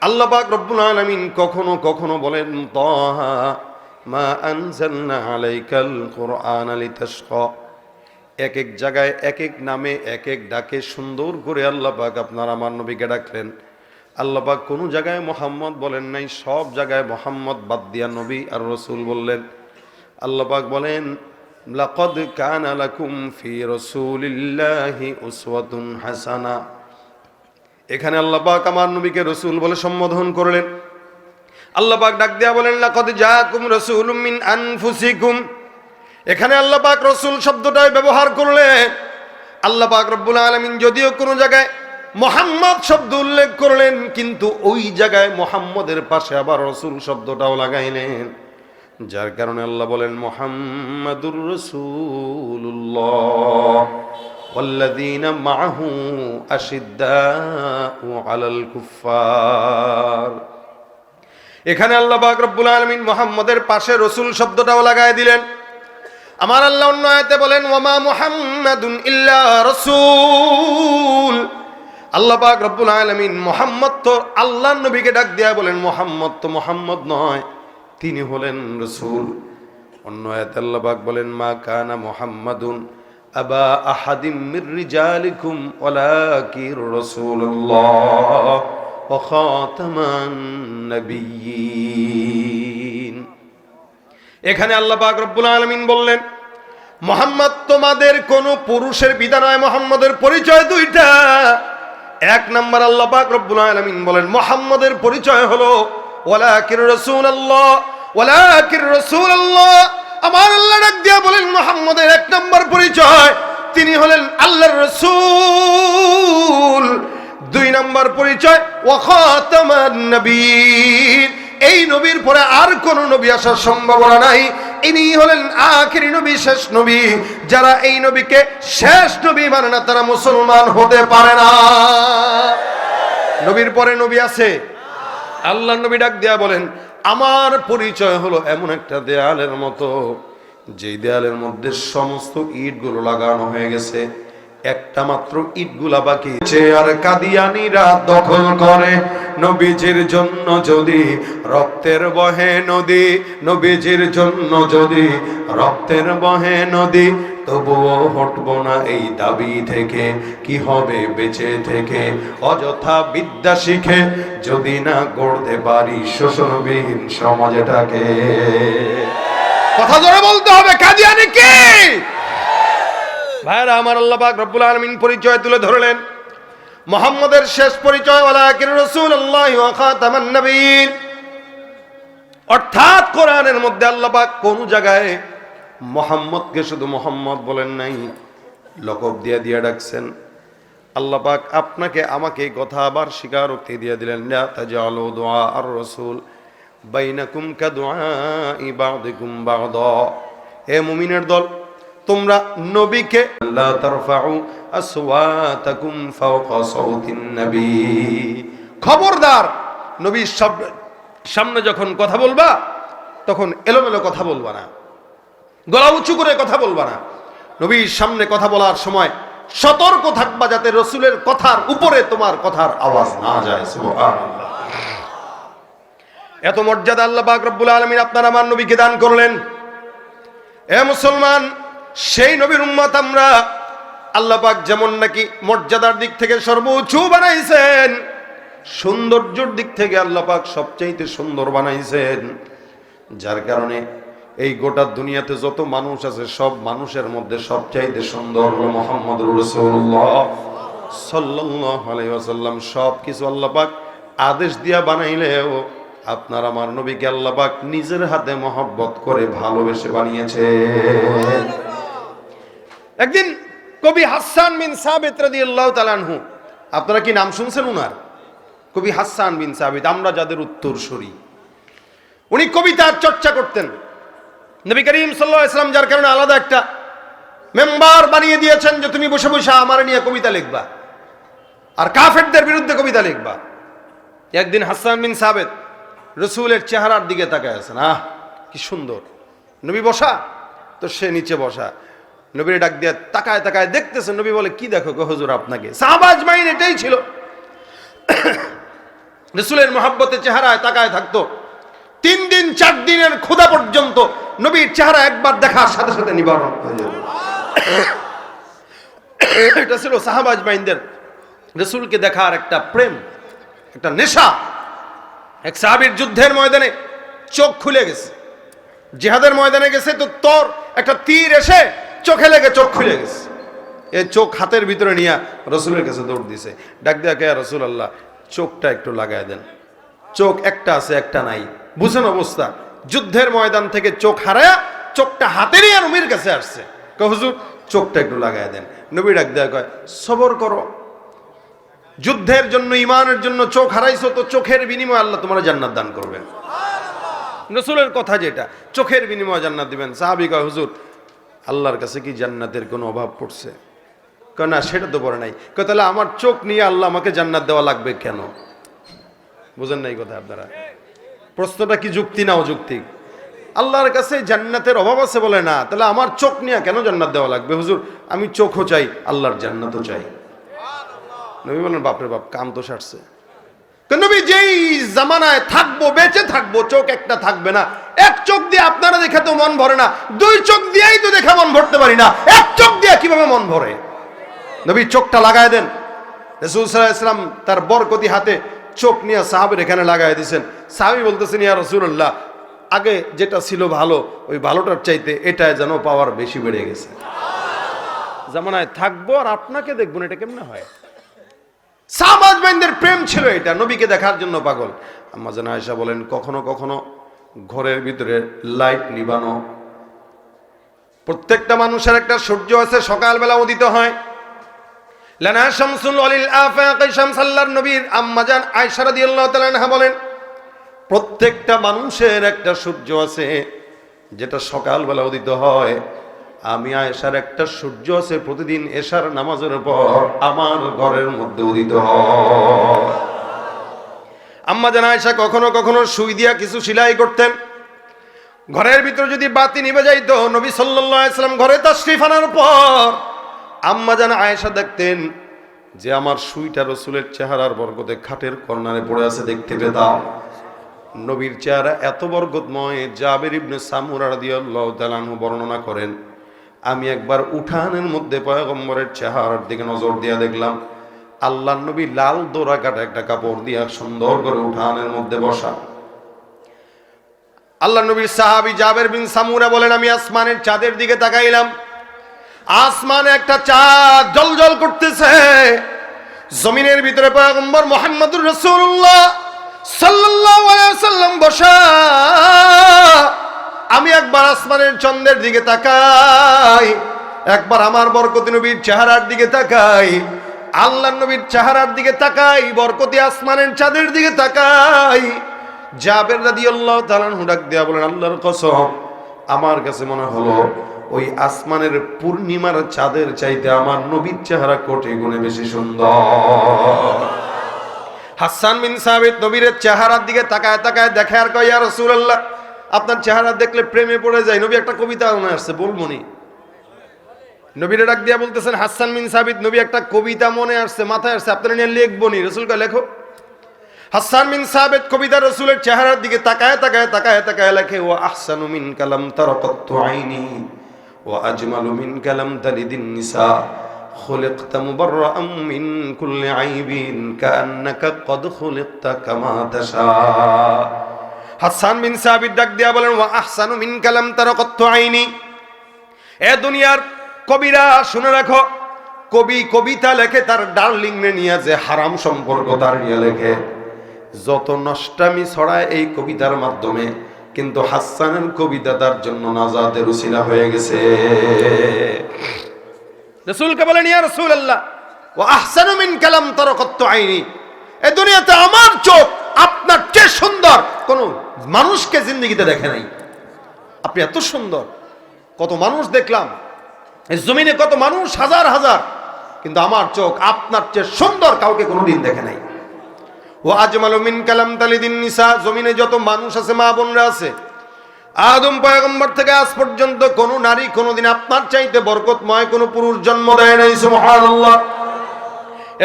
[SPEAKER 1] আল্লাহ পাক রব্বুল আলামিন কখনো কখনো বলেন তাহা মা আনজালনা আলাইকাল কুরআনা লিতাশকা। এক এক জায়গায় এক এক নামে এক এক ডাকে সুন্দর করে আল্লাহ পাক আপনার আমার নবীকে ডাকলেন। আল্লাহ পাক কোনো জায়গায় মুহাম্মদ বলেন নাই, সব জায়গায় মুহাম্মদ বাদ দিয়া নবী আর রাসূল বললেন। আল্লাহ পাক বলেন লাকাদ কানা লাকুম ফি রাসূলিল্লাহি উসওয়াতুন হাসানা। এখানে আল্লাহ পাক আমার নবীকে রাসূল বলে সম্বোধন করলেন। আল্লাহ পাক ডাক দেয়া বলেন লাকাদ জাআকুম রাসূলুম মিন আনফুসিকুম। এখানে আল্লাহ পাক রাসূল শব্দটাই ব্যবহার করলেন। আল্লাহ পাক রব্বুল আলামিন যদিও কোনো জায়গায় মুহাম্মদ শব্দ উল্লেখ করলেন, কিন্তু ওই জায়গায় মুহাম্মদের পাশে আবার রাসূল শব্দটাও লাগাইলেন। যার কারণে আল্লাহ বলেন মুহাম্মাদুর রাসূলুল্লাহ ওয়াল্লাযীনা মাআহু আশিদ্দাউ আলাল কুফফার। এখানে আল্লাহ পাক রব্বুল আলামিন মুহাম্মাদের পাশে রাসূল শব্দটাও লাগায় দিলেন। আমার আল্লাহ অন্য আয়াতে বলেন ওয়ামা মুহাম্মাদুন ইল্লা রাসূল। আল্লাহ পাক রব্বুল আলামিন মুহাম্মদ তো আল্লাহর নবীকে ডাক দিয়া বলেন মুহাম্মদ তো মুহাম্মদ নয়, তিনি হলেন রাসূল। অন্য আয়াতে আল্লাহ পাক বলেন মা কানা মুহাম্মাদুন আবা আহাদিম মির রিজালিকুম ওয়ালাকির রাসূলুল্লাহ ওয়া খাতামান নাবিয়্যিন। এখানে আল্লাহ পাক রব্বুল আলামিন বললেন মুহাম্মদ তোমাদের কোন পুরুষের পিতা নয়, মুহাম্মদের পরিচয় দুইটা। এক নাম্বার আল্লাহ পাক রব্বুল আলামিন বলেন মুহাম্মদের পরিচয় হলো ওয়ালাকির রাসূলুল্লাহ, ওয়ালাকির রাসূলুল্লাহ। আমার আল্লাহ ডাক দিয়া বলেন মুহাম্মদের এক নাম্বার পরিচয় তিনি হলেন আল্লাহর রাসূল। দুই নাম্বার পরিচয় ওয়া খাতামান নবিয়্যিন, এই নবীর পরে আর কোন নবী আসার সম্ভাবনা নাই। ইনি হলেন আখিরি নবী, শেষ নবী। যারা এই নবীকে শেষ নবী মানে না তারা মুসলমান হতে পারে না। নবীর পরে নবী আছে? আল্লাহর নবী ডাক দিয়া বলেন আমার পরিচয় হলো এমন একটা দেয়ালের মতো, যেই দেয়ালের মধ্যে সমস্ত ইটগুলো লাগানো হয়ে গেছে, একটা মাত্র ইটগুলা বাকি। আর কাদিয়ানীরা দখল করে নবীজির জন্য যদি রক্তের বহে নদী, নবীজির জন্য যদি রক্তের বহে নদী, তবুও হটব না এই দাবি থেকে। কি হবে বেঁচে থেকে অযথা বিদ্যা শিখে যদি না গড়তে পারি শোষণবিহীন সমাজটাকে। কথা জোরে বলতে হবে কাদিয়ানী কি? ভাইরা আমার, আল্লাহ পাক রব্বুল আলামিন পরিচয় তুলে ধরলেন। মুহাম্মদের শেষ পরিচয় ওয়ালাকির রাসূলুল্লাহ ওয়া খাতামান নবিয়্যিন। অর্থাৎ কোরআনের মধ্যে আল্লাহ পাক কোন জায়গায় মুহাম্মদকে শুধু মুহাম্মদ বলেন নাই, লকব দিয়া দিয়া ডাকছেন। আল্লাহ পাক আপনাকে আমাকে এই কথা আবার স্বীকারোক্তি দিয়ে দিলেন লা তাজালু দুআ আর রাসূল বাইনাকুম কাদুআই বা'দিকুম বা'দা। হে মুমিনের দল, তোমরা নবীকে লা তারফাউ আসওয়াতাকুম ফাওকা সাওতিন নবী, খবরদার নবীর সামনে যখন কথা বলবা তখন এলোমেলো কথা বলবা না, গলা উঁচু করে কথা বলবা না। নবীর সামনে কথা বলার সময় সতর্ক থাকবা যাতে রাসূলের কথার উপরে তোমার কথার আওয়াজ না যায়। সুবহানাল্লাহ। এত মর্যাদা আল্লাহ পাক রব্বুল আলামিন আপনার আমার নবীকে দান করলেন। এ মুসলমান, সেই নবীর উম্মত আমরা। আল্লাহ পাক যেমন নাকি মর্যাদার দিক থেকে সর্বোচ্চ বানাইছেন, সৌন্দর্যের দিক থেকে আল্লাহ পাক সবচাইতে সুন্দর বানাইছেন। যার কারণে এই গোটা দুনিয়াতে যত মানুষ আছে সব মানুষের মধ্যে সবচাইতে সুন্দর হলো মুহাম্মদুর রাসূলুল্লাহ সাল্লাল্লাহু আলাইহি ওয়াসাল্লাম। সব কিছু আল্লাহ পাক আদেশ দিয়া বানাইলেও আপনার আমার নবীকে আল্লাহ পাক নিজের হাতে মহব্বত করে ভালোবেসে বানিয়েছে। একদিন কবি হাসান বিন সাবিত রাদিয়াল্লাহু তাআলা আনহু, আপনারা কি নাম শুনছেন উনার? কবি হাসান বিন সাবিত, আমরা যাদের উত্তরসূরি। উনি কবিতার চর্চা করতেন। নবী করিম সাল্লাল্লাহু আলাইহি ওয়াসাল্লাম যার কারণে আলাদা একটা মেম্বার বানিয়ে দিয়েছেন যে তুমি বসে বসে আমার নিয়ে কবিতা লিখবা আর কাফেরদের বিরুদ্ধে কবিতা লিখবা। একদিন হাসান বিন সাবিত রাসূলের চেহারার দিকে তাকায় আছেন, আহ কি সুন্দর। নবী বসা, তো সে নিচে বসা। নবীর ডাক দিয়ে তাকায় তাকায় দেখতেছেন। নবী বলে কি দেখো গো হুজুর আপনাকে? সাহাবা আজমাইন এটাই ছিল, রাসূলের মহব্বতে চেহারায় তাকায় থাকতো। 3 দিন 4 দিনের ক্ষুধা পর্যন্ত নবীর চেহারা একবার দেখার সাথে সাথে নিবারণ হয়ে যেত। এটা ছিল সাহাবা আজমাইনদের রাসূলকে দেখার একটা প্রেম, একটা নেশা। এক সাহাবীর যুদ্ধের ময়দানে চোখ খুলে গেছে, জিহাদের ময়দানে গেছে, তো তোর একটা তীর এসে চোখে লেগে চোখ খুলে গেছে। এই চোখ হাতের ভিতরে নিয়ে রাসূলের কাছে দৌড় দিছে। ডাক দিয়া কে রাসূলুল্লাহ, চোখটা একটু লাগায় দেন। চোখ একটা আছে একটা নাই, বুঝেন অবস্থা। যুদ্ধের ময়দান থেকে চোখ হারায়া চোখটা হাতে নিয়ে নবীর কাছে আসছে। কয় হুজুর চোখটা একটু লাগায় দেন। নবী ডাক দেয়া কয় সবর করো, যুদ্ধের জন্য ইমানের জন্য চোখ হারাইছো, তো চোখের বিনিময়ে আল্লাহ তোমার জান্নাত দান করবেন। রাসূলের কথা যেটা, চোখের বিনিময়ে জান্নাত দিবেন। সাহাবী কয়, হুজুর আল্লাহর কাছে কি জান্নাতের কোনো অভাব পড়ছে? কয় না, সেটা তো পড়ে নাই। কয় তাহলে আমার চোখ নিয়ে আল্লাহ আমাকে জান্নাত দেওয়া লাগবে কেন? বুঝেন নাই কথা আপনারা? প্রশ্নটা কি যুক্তি না অযৌক্তিক? আল্লাহর কাছে জান্নাতের অভাব আছে বলে না, তাহলে আমার চোখ নিয়ে কেন জান্নাত দেওয়া লাগবে? হুজুর আমি চোখও চাই, আল্লাহর জান্নাতও চাই। নবী বলেন, বাপরে বাপ, কাম তো সারছে। নবী যেই জামানায় থাকবো, বেঁচে থাকবো, চোখ একটা থাকবে না। এক চোখ দিয়ে আপনারা দেখে তো মন ভরে না, দুই চোখ দিয়েই তো দেখে মন ভরতে পারি না, এক চোখ দিয়ে কিভাবে মন ভরে? নবী চোখটা লাগায় দেন। রাসূল সাল্লাল্লাহু আলাইহি ওয়াসাল্লাম তার বরকতি হাতে চোখ নিয়ে সাহাবীর এখানে লাগায় দিয়েছেন। সাহাবী বলতেছেন, ইয়া রাসূলুল্লাহ, আগে যেটা ছিল ভালো, ওই ভালোটার চাইতে এটাই যেন পাওয়ার বেশি বেড়ে গেছে। জামানায় থাকবো আর আপনাকে দেখবো না, এটা কেমনে হয়? সাহাবাদের প্রেম ছিল এটা, নবীকে দেখার জন্য পাগল। আম্মা জান আয়েশা বলেন, কখনো কখনো ঘরের ভিতরে লাইট নিবানো। প্রত্যেকটা মানুষের একটা সূর্য আছে, সকালবেলা উদিত হয়। লানা শামসুল ওয়ালিল আফাকি শামস, আল্লাহর নবীর আম্মা জান আয়েশা রাদিয়াল্লাহু তাআলা আনহা বলেন, প্রত্যেকটা মানুষের একটা সূর্য আছে যেটা সকালবেলা উদিত হয়। আমি আয়েশার একটা সূর্য আছে, প্রতিদিন এশার নামাজের পর আমার ঘরের মধ্যে উদিত হয়। আম্মা জান আয়েশা কখনো কখনো সুই দিয়া কিছু সেলাই করতেন। ঘরের ভিতরে যদি বাতি নিভে যাইতো, নবী সাল্লাল্লাহু আলাইহি ওয়াসাল্লাম ঘরে তাশরীফ আনার পর আম্মা জান আয়েশা দেখতেন যে আমার সুইটা রাসূলের চেহারার বরকতে খাটের কর্নারে পড়ে আছে, দেখতে পেতাম। নবীর চেহারা এত বরকতময়, জাবের ইবনে সামুরা রাদিয়াল্লাহু তাআলা আনহু বর্ণনা করেন, আমি একবার উঠানের মধ্যে পয়গম্বরের চেহারার দিকে নজর দিয়া দেখলাম, আল্লাহর নবী লাল দোরা কাটা একটা কাপড় দিয়া সুন্দর করে উঠানের মধ্যে বসা। আল্লাহর নবীর সাহাবী জাবের বিন সামুরা বলেন, আমি আসমানের চাঁদের দিকে তাকাইলাম, আসমানে একটা চাঁদ জ্বলজ্বল করতেছে। জমিনের ভিতরে পয়গম্বর মুহাম্মদুর রাসূলুল্লাহ সাল্লাল্লাহু আলাইহি ওয়াসাল্লাম বসা। আমি একবার আসমানের চন্দ্রের দিকে তাকাই, একবার আমার বরকতি নবীর চেহারার দিকে তাকাই, আল্লাহর নবীর চেহারার দিকে তাকাই, বরকতি আসমানের চাঁদের দিকে তাকাই। জাবের রাদিয়াল্লাহু তাআলা আনহু ডাক দিয়া বলেন, আল্লাহর কসম, আমার কাছে মনে হলো ওই আসমানের পূর্ণিমার চাঁদের চাইতে আমার নবীর চেহারা কোটি গুণে বেশি সুন্দর। হাসান বিন সাবিত নবীর চেহারার দিকে তাকায় তাকায় দেখে আর কয়, ইয়া রাসূলুল্লাহ, আপনার চেহারা দেখলে প্রেমে পড়ে যায়। নবী একটা কবিতা মনে আসছে, বলবো নি? নবীরে ডাক দিয়া বলতেছেন, হাসান বিন সাবিত, নবী একটা কবিতা মনে আসছে, মাথায় আসছে, আপনারা নিয়ে লিখবো নি? রাসূল কয়, লেখো। হাসান বিন সাবিত কবিতা রাসূলের চেহারার দিকে তাকায় তাকায় তাকায় তাকায় লেখে, ওয়া আহসানু মিন কালাম তারাকাতু আইনি ওয়া আজমালু মিন কালাম তালিদিন নিসা খুলিকতা মুবাররাআম মিন কুল্লি আইবিন কাআন্নাকা ক্বাদ খুলিকতা কামা তাশা। হাসান বিন সাবিত ডাক দিয়া বলেন, ওয়া আহসানু মিন কালাম তারাকাতু আইনি, এ দুনিয়ার কবিরা শুনে রাখো, কবি কবিতা লেখে তার ডার্লিং নে নিয়ে, যে হারাম সম্পর্ক তার নিয়ে লেখে, যত নষ্টামি ছড়ায় এই কবিতার মাধ্যমে, কিন্তু হাসানের কবিতা তার জন্য নাজাতের উসিলা হয়ে গেছে। রাসূলকে বলেন, ইয়া রাসূলুল্লাহ, ওয়া আহসানু মিন কালাম তারাকাতু আইনি, এই দুনিয়াতে আমার চোখ আপনার চেয়ে সুন্দর কোন মানুষকে জিন্দেগিতে দেখে নাই। আপনি এত সুন্দর, কত মানুষ দেখলাম এই জমিনে, কত মানুষ, হাজার হাজার, কিন্তু আমার চোখ আপনার চেয়ে সুন্দর কাউকে কোনোদিন দেখে নাই। ওয়া আজমালু মিন কালাম তালিদিন নিসা, জমিনে যত মানুষ আছে, মা বোনরা আছে, আদম পয়গম্বর থেকে আজ পর্যন্ত কোন নারী কোনোদিন আপনার চাইতে বরকতময় কোন পুরুষ জন্ম দেয় নাই। সুবহানাল্লাহ।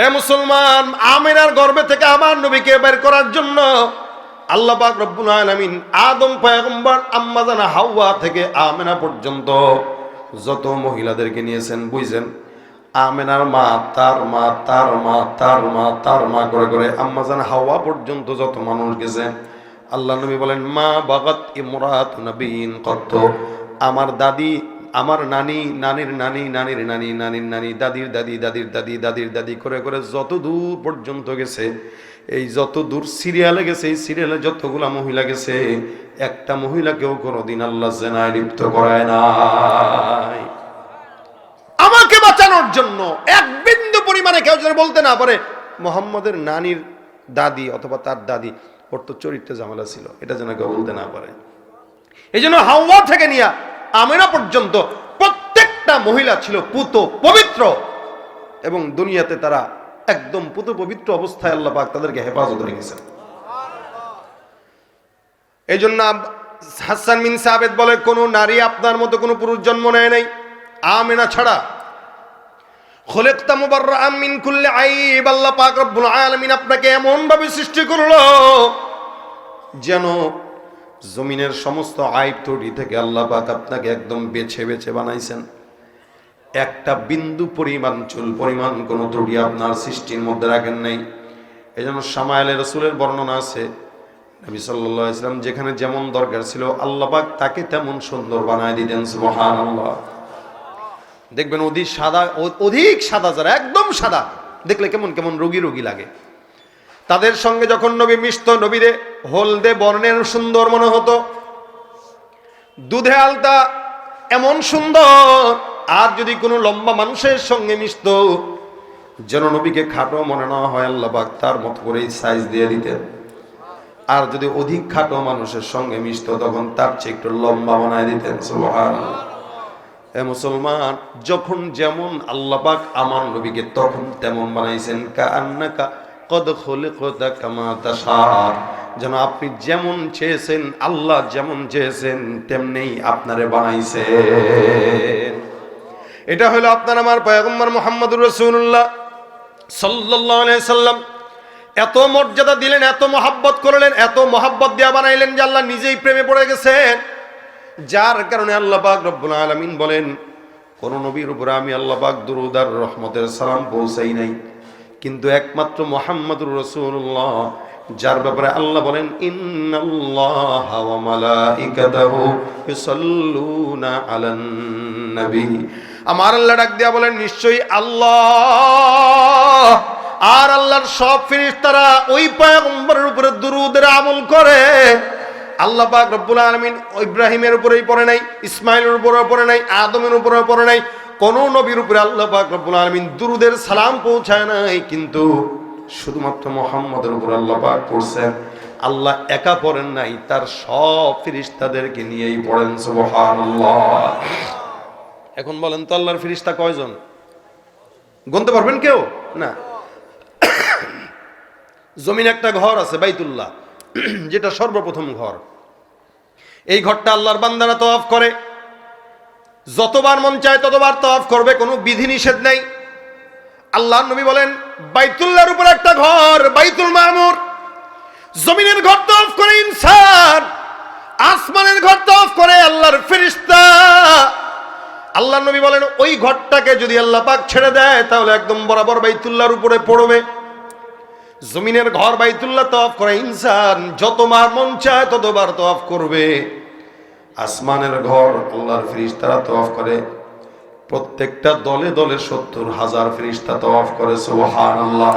[SPEAKER 1] এ মুসলমান, আমিনার গর্ভে থেকে আমার নবীকে বের করার জন্য আল্লাহ পাক রব্বুল আলামিন আদম পয়গম্বর, আম্মা জানা হাওয়া থেকে আমিনা পর্যন্ত যত মহিলাদেরকে নিয়েছেন, বুঝছেন, আমিনার মা, তার মা, তার মা, তার মা, তার মা করে করে আম্মা জানা হাওয়া পর্যন্ত যত মানুষ গেছে, আল্লাহ নবী বলেন, মা বাগাত ইমরাত নবীন কত, আমার দাদি, আমার নানি, নানির নানি, নানির নানি, নানির নানি, দাদির দাদি, দাদির দাদি, দাদির দাদি করে করে যত দূর পর্যন্ত গেছে, এই যত দূর সিরিয়ালে গেছে, এই সিরিয়ালে যতগুলা মহিলা গেছে, একটা মহিলাকেও কোনোদিন আল্লাহ জিনায় লিপ্ত করায় নাই। আমাকে বাঁচানোর জন্য এক বিন্দু পরিমাণে কেউ যদি বলতে না পারে মুহাম্মদের নানির দাদি অথবা তার দাদি, ওর তো চরিত্রে ঝামেলা ছিল, এটা যেন কেউ বলতে না পারে। এই জন্য হাওয়া থেকে নিয়ে আমেনা পর্যন্ত প্রত্যেকটা মহিলা ছিল পুত পবিত্র, এবং দুনিয়াতে তারা একদম পুত পবিত্র অবস্থায় আল্লাহ পাক তাদেরকে হেফাজত রেখেছেন। এই জন্য হাসান বিন সাবিত বলে, কোন নারী আপনার মতো কোন পুরুষ জন্ম নেয় নাই আমেনা ছাড়া। খুলিকতা মুবাররাআম মিন কুল্লি আইব, আল্লাহ পাক রব্বুল আলামিন আপনাকে এমন ভাবে সৃষ্টি করলো যেন জমিনের সমস্ত আইব ত্রুটি থেকে আল্লাহ পাক আপনাকে একদম বেছে বেছে বানাইছেন। একটা বিন্দু পরিমাণ চুল পরিমাণ কোন ত্রুটি আপনার সৃষ্টির মধ্যে রাখেন নাই। এই জন্য শামাইলে রাসূলের বর্ণনা আছে, নবী সাল্লাল্লাহু আলাইহি ওয়াসাল্লাম যেখানে যেমন দরকার ছিল আল্লাহ পাক তাকে তেমন সুন্দর বানায় দিতেন। সুবহানাল্লাহ। দেখবেন অধিক সাদা যারা একদম সাদা দেখলে কেমন কেমন রোগী রোগী লাগে, তাদের সঙ্গে যখন নবী মিশত নবীরে হলদে বর্ণের সুন্দর মনে হতো, দুধে আলতা এমন সুন্দর। আর যদি কোনো লম্বা মানুষের সঙ্গে মিশত যেন নবীকে খাটো মনে না হয়, আল্লাহ পাক তার মতো করেই সাইজ দিয়ে দিতেন। আর যদি অধিক খাটো মানুষের সঙ্গে মিশত তখন তার চেয়ে একটু লম্বা বানায় দিতেন। সুবহানাল্লাহ। এ মুসলমান, যখন যেমন আল্লাহ পাক আমার নবীকে তখন তেমন বানাইছেন। কাআন্নাকা কদ খুলিকতা কামা তাশা, যেন আপনি যেমন চেয়েছেন আল্লাহ যেমন চেয়েছেন তেমনিই আপনারে বানাইছেন। এটা হলো আপনার আমার পয়গম্বর মুহাম্মদুর রাসূলুল্লাহ সাল্লাল্লাহু আলাইহি সাল্লাম। এত মর্যাদা দিলেন, এত মহাব্বত করলেন, এত মহাব্বত দিয়া বানাইলেন যে আল্লাহ নিজেই প্রেমে পড়ে গেছেন। যার কারণে আল্লাহ পাক রব্বুল আলামিন বলেন, কোন নবীর উপরে আমি আল্লাহ পাক দুরূদ আর রহমতের সালাম পৌঁছাই নাই, কিন্তু একমাত্র মুহাম্মদুর রাসূলুল্লাহ যার ব্যাপারে আল্লাহ বলেন ইন্নাল্লাহা ওয়া মালাইকাতাহু ইউসাল্লুনা আলান নবী। আমার আল্লাহ ডাক দিয়া বলেন, নিশ্চয়ই আল্লাহ আর আল্লাহর সব ফেরেশতারা ওই পয়গম্বরের উপরে দুরূদের আমল করে। আল্লাহ পাক রব্বুল আলামিন ইব্রাহিমের উপরেই পড়ে নাই, ইসমাইলের উপরেও পড়ে নাই, আদমের উপরেও পড়ে নাই, কোন নবীর উপরে আল্লাহ পাক রব্বুল আলামিন দুরূদের সালাম পৌঁছায় নাই, কিন্তু শুধুমাত্র মুহাম্মদের উপর আল্লাহ পাক পড়ছেন। আল্লাহ একা পড়েন নাই, তার সব ফেরেশতাদেরকে নিয়েই পড়েন। সুবহানাল্লাহ। এখন বলেন তো আল্লাহর ফেরেশতা কয়জন? গুনতে পারবেন কেউ? না। জমিন একটা ঘর আছে বাইতুল্লাহ, যেটা সর্বপ্রথম ঘর। এই ঘরটা আল্লাহর বান্দারা তওয়াফ করে, যতবার মন চায় ততবার তওয়াফ করবে, কোনো বিধি নিষেধ নাই। আল্লাহর নবী বলেন, বাইতুল্লাহর উপর একটা ঘর বাইতুল মামুর, জমিনের ঘর তওয়াফ করে ইনসান, আসমানের ঘর তওয়াফ করে আল্লাহর ফেরেশতা। আল্লাহর নবী বলেন, ওই ঘরটাকে যদি আল্লাহ পাক ছেড়ে দেয় তাহলে একদম বরাবর বাইতুল্লাহর উপরে পড়বে। জমিনের ঘর বাইতুল্লাহ তওয়াফ করে ইনসান, যতবার মন চায় ততবার তওয়াফ করবে। আসমানের ঘর আল্লাহর ফেরেশতারা তওয়াফ করে, প্রত্যেকটা দলে দলে ৭০,০০০ ফেরেশতা তওয়াফ করে। সুবহানাল্লাহ।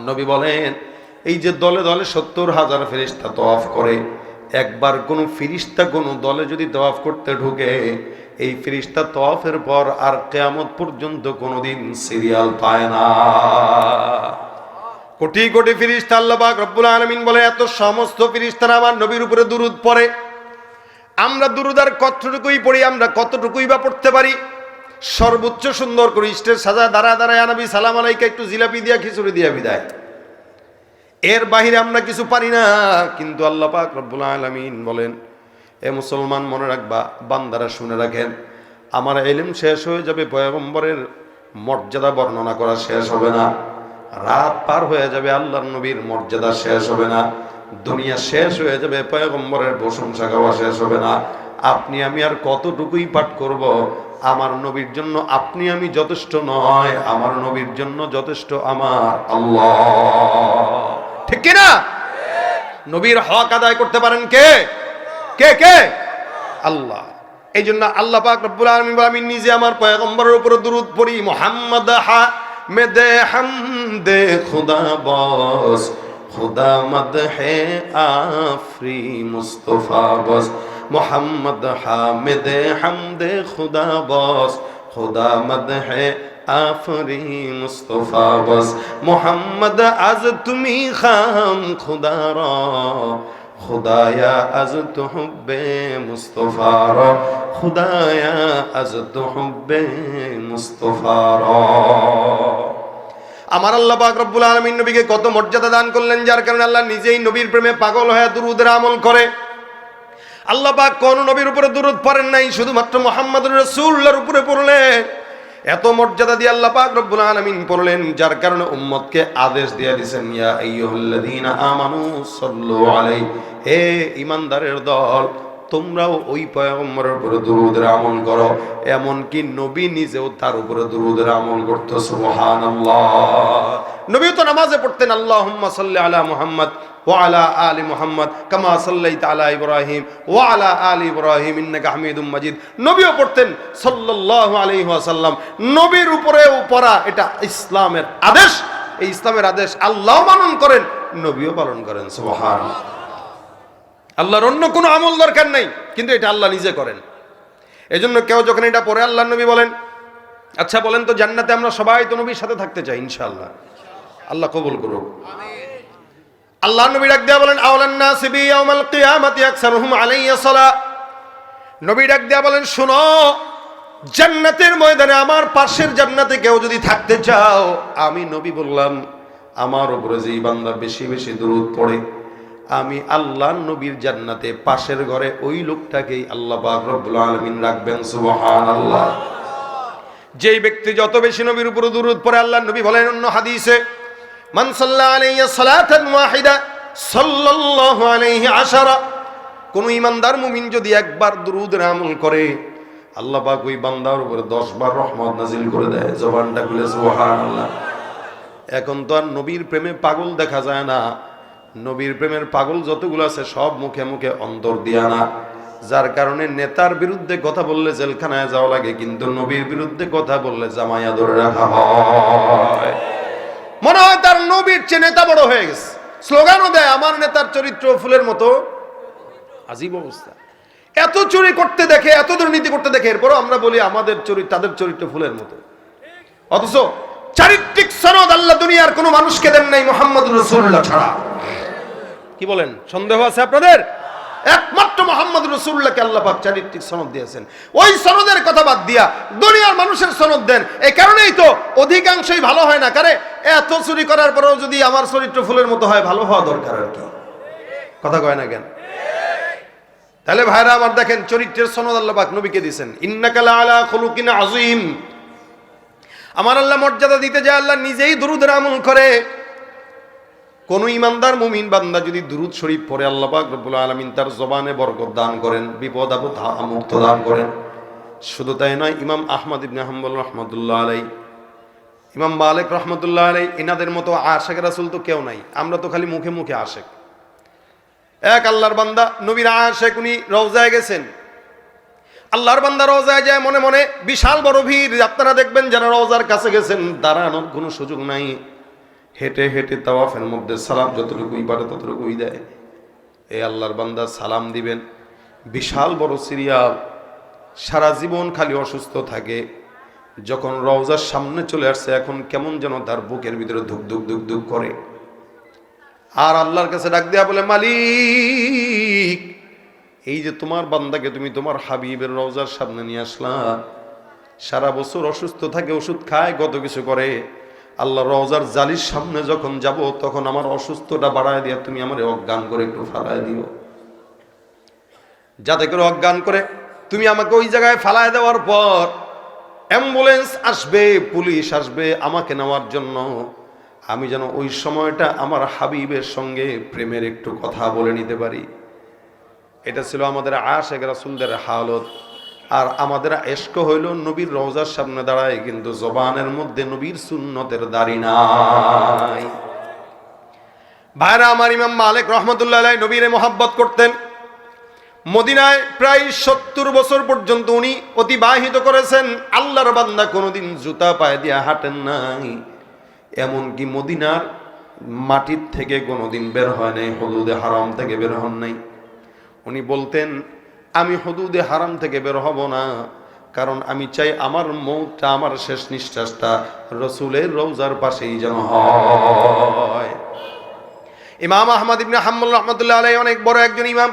[SPEAKER 1] নবী বলেন, এই যে দলে দলে ৭০,০০০ ফেরেশতা তওয়াফ করে, একবার কোন ফেরেশতা কোন দলে যদি তওয়াফ করতে ঢুকে, এই ফেরেশতা তওয়াফের পর আর কিয়ামত পর্যন্ত কোনোদিন সিরিয়াল পায় না। কোটি কোটি ফেরেশতা আল্লাহ পাক রব্বুল আলামিন বলে, এত সমস্ত ফেরেশতারা আমার নবীর উপরে দুরূদ পড়ে। আমরা দুরূদ আর কতটুকুই পড়ি, আমরা কতটুকুই বা পড়তে পারি? সর্বোচ্চ সুন্দর করে স্টেজ সাজা দাঁড়া দাঁড়ায় নবী সালাম আলাইকা একটু জিলাপি দিয়া খিচুড়ি দিয়া বিদায়, এর বাহিরে আমরা কিছু পারি না। কিন্তু আল্লাহ পাক রব্বুল আলামিন বলেন, এ মুসলমান মনে রাখবা, বান্দারা শুনে রাখেন, আমার ইলম শেষ হয়ে যাবে, পয়গম্বরের মর্যাদা বর্ণনা করা শেষ হবে না, রাত পার হয়ে যাবে, আল্লাহর নবীর মর্যাদা শেষ হবে না, দুনিয়া শেষ হয়ে যাবে, পয়গম্বরের প্রশংসা গাওয়া শেষ হবে না। আপনি আমি আর কতটুকুই পাঠ করব? আমার নবীর জন্য আপনি আমি যথেষ্ট নয়, আমার নবীর জন্য যথেষ্ট আমার আল্লাহ। ঠিক কি না? নবীর হক আদায় করতে পারেন কে? কে কে? আল্লাহ। এই জন্য আল্লাহ পাক রব্বুল আলামিন আমি নিজে আমার পয়গম্বরের উপর দুরূদ পড়ি। মুহাম্মদ হামিদে হামদে খুদা বস, খুদা মদহে আফরি মুস্তাফা বস। মুহাম্মদ হামিদে হামদে খুদা বস, খুদা মদহে আফরি মুস্তাফা বস। মুহাম্মদ আজ তুমি খাম খুদা রা, খুদায়া আজ তো হুব্বে মুস্তফার, খুদায়া আজ তো হুব্বে মুস্তফার। আমার আল্লাহ পাক রব্বুল আলামিন নবীকে কত মর্যাদা দান করলেন, যার কারণে আল্লাহ নিজেই নবীর প্রেমে পাগল হয়ে দুরূদের আমল করে। আল্লাহ পাক কোন নবীর উপরে দুরূদ পড়েন নাই, শুধুমাত্র মুহাম্মদুর রাসূলুল্লাহর উপরে পড়লেন। এত মর্যাদা দিয়ে আল্লাহ পাক রব্বুল আলামিন পড়লেন, যার কারণে উম্মতকে আদেশ দিয়ে দিয়েছেন, ইয়া আইয়ুহাল্লাযীনা আমানু সাল্লু আলাইহি, হে ঈমানদারের দল, তোমরাও ওই পয়গম্বরের উপরে দুরূদের আমল করো। এমনকি নবী নিজেও তার উপরে দুরূদের আমল করত। সুবহানাল্লাহ। নবী তো নামাজে পড়তেন, আল্লাহুম্মা সাল্লি আলা মুহাম্মদ ওয়া আলা আলি মুহাম্মদ কামা সাল্লাইতা আলা ইব্রাহিম ওয়া আলা আলি ইব্রাহিম ইন্নাকা হামিদুম মাজিদ। নবীও পড়তেন সাল্লাল্লাহু আলাইহি ওয়াসাল্লাম। নবীর উপরেও পড়া এটা ইসলামের আদেশ। এই ইসলামের আদেশ আল্লাহ পালন করেন, নবীও পালন করেন। সুবহানাল্লাহ। আল্লাহর অন্য কোনো আমল দরকার নাই, কিন্তু এটা আল্লাহ নিজে করেন। এজন্য কেউ যখন এটা পড়ে, আল্লাহ নবী বলেন, আচ্ছা বলেন তো, জান্নাতে আমরা সবাই তো নবীর সাথে থাকতে চাই ইনশাআল্লাহ। আল্লাহ কবুল করুক। আল্লাহ নবী ডাক দেয়া বলেন, আওলান নাসি বি ইয়াউমাল কিয়ামাতি আকসারুহুম আলাইয়া সালা। নবী ডাক দেয়া বলেন, শুনো, জান্নাতের ময়দানে আমার পাশের জান্নাতে কেউ যদি থাকতে চাও, আমি নবী বললাম, আমার উপরে যেই বান্দা বেশি বেশি দুরূদ পড়ে, আমি আল্লাহ নবীর জান্নাতে পাশের ঘরে ওই লোকটাকেই আল্লাহ পাক রব্বুল আলামিন রাখবেন। সুবহানাল্লাহ। যেই ব্যক্তি যত বেশি নবীর উপরে দুরূদ পড়ে, আল্লাহ নবী বলেন অন্য হাদিসে, মান সাল্লা আলাইহি সালাতান ওয়াহিদা সাল্লাল্লাহু আলাইহি আশারা। কোন ঈমানদার মুমিন যদি একবার দুরূদের আমল করে, আল্লাহ পাক ওই বান্দার উপরে 10 বার রহমত নাজিল করে দেয়। জবানটা খুলে সুবহানাল্লাহ। এখন তো আর নবীর প্রেমে পাগল দেখা যায় না। নবীর প্রেমের পাগল যতগুলো আছে সব মুখে মুখে অন্তর দিয়া না, যার কারণে নেতার বিরুদ্ধে কথা বললে জেলখানায় যাওয়া লাগে, কিন্তু নবীর বিরুদ্ধে কথা বললে জামাইয়া ধরে রাখা হয়। মনে হয় তার নবীর চেয়ে নেতা বড় হয়ে গেছে। স্লোগানও দেয়, আমার নেতার চরিত্র ফুলের মতো। আজীব অবস্থা। এত চুরি করতে দেখে, এত দুর্নীতি করতে দেখে, এরপরও আমরা বলি আমাদের চরিত্র, তাদের চরিত্র ফুলের মতো। অথচ চারিত্রিক সনদ আল্লাহ দুনিয়ার কোনো মানুষকে দেন নাই মুহাম্মদুর রাসূলুল্লাহ ছাড়া। কি বলেন, সন্দেহ আছে আপনাদের? একমাত্র মুহাম্মদুর রাসূলুল্লাহকে আল্লাহ পাক চারিত্রিক সনদ দিয়েছেন। ওই সনদের কথা বাদ দিয়া দুনিয়ার মানুষের সনদ দেন। এই কারণেই তো অধিকাংশই ভালো হয় না। কারে এত চুরি করার পরেও যদি আমার চরিত্র ফুলের মতো হয়, ভালো হওয়া দরকার আর কি। কথা কয় না কেন? তাহলে ভাইরা আমার দেখেন, চরিত্রের সনদ আল্লাহ পাক নবীকে দিয়েছেন। ইন্নাকা লাআলা খুলুকিন আযীম। আমার আল্লাহ মর্যাদা দিতে যায়, আল্লাহ নিজেই দুরূদের আমল করে। কোন ঈমানদার মুমিন বান্দা যদি দুরূদ শরীফ পড়ে, আল্লাহ পাক রব্বুল আলামিন তার জবানে বরকত দান করেন, বিপদ আপদ মুক্ত দান করেন। শুধু তাই নয়, ইমাম আহমদ ইবনে হাম্বল রাহমাতুল্লাহ আলাইহি, ইমাম মালিক রাহমাতুল্লাহ আলাইহি, এনাদের মতো আশিক রাসূল তো কেউ নাই। আমরা তো খালি মুখে মুখে আশিক। এক আল্লাহর বান্দা নবীর আশিক, উনি রওজায় গেছেন। আল্লাহর বান্দা রওজায় যায়, মনে মনে বিশাল বড় ভিড়। আপনারা দেখবেন যারা রওজার কাছে গেছেন, দাঁড়ানোর কোনো সুযোগ নাই। হেঁটে হেঁটে তাওয়াফের মধ্যে সালাম যতটুকুই পারে ততটুকুই দেয়। এই আল্লাহর বান্দা সালাম দিবেন, বিশাল বড় সিরিয়াল, সারা জীবন খালি অসুস্থ থাকে। যখন রওজার সামনে চলে আসছে, এখন কেমন যেন তার বুকের ভিতরে ধুক ধুক ধুক ধুক করে। আর আল্লাহর কাছে ডাক দেয়া বলে, মালিক, এই যে তোমার বান্দাকে তুমি তোমার হাবিবের রওজার সামনে নিয়ে আসলা, সারা বছর অসুস্থ থাকে, ওষুধ খায়, কত কিছু করে। আল্লাহ রওজার জালির সামনে যখন যাব, তখন আমার অসুস্থটা বাড়ায় দিয়া তুমি আমার অজ্ঞান করে একটু ফালায় দিও, যাতে করে অজ্ঞান করে তুমি আমাকে ওই জায়গায় ফালায় দেওয়ার পর অ্যাম্বুলেন্স আসবে, পুলিশ আসবে আমাকে নেওয়ার জন্য, আমি যেন ওই সময়টা আমার হাবিবের সঙ্গে প্রেমের একটু কথা বলে নিতে পারি। এটা ছিল আমাদের আশিক রাসূলদের হালত। আর আমাদের ইশক হইল নবীর রওজার সামনে দাঁড়ায়, কিন্তু জবানের মধ্যে নবীর সুন্নতের দাড়ি নাই। ভাইরা আমার, ইমাম মালিক রাহমাতুল্লাহ আলাইহি নবীরে মহব্বত করতেন। মদিনায় প্রায় 70 বছর পর্যন্ত উনি অতিবাহিত করেছেন। আল্লাহর বান্দা কোনোদিন জুতা পায়ে দিয়ে হাঁটেন নাই, এমনকি মদিনার মাটির থেকে কোনোদিন বের হয় নাই, হুদুদে হারাম থেকে বের হন নাই। উনি বলতেন, আমি হুদুদে হারাম থেকে বের হব না, কারণ আমি চাই আমার মৌতটা, আমার শেষ নিঃশ্বাসটা রসুলের রওজার পাশেই যেন হয়। ইমাম আহমদ ইবনে হাম্বল রহমতুল্লাহ আলাইহি অনেক বড় একজন ইমাম।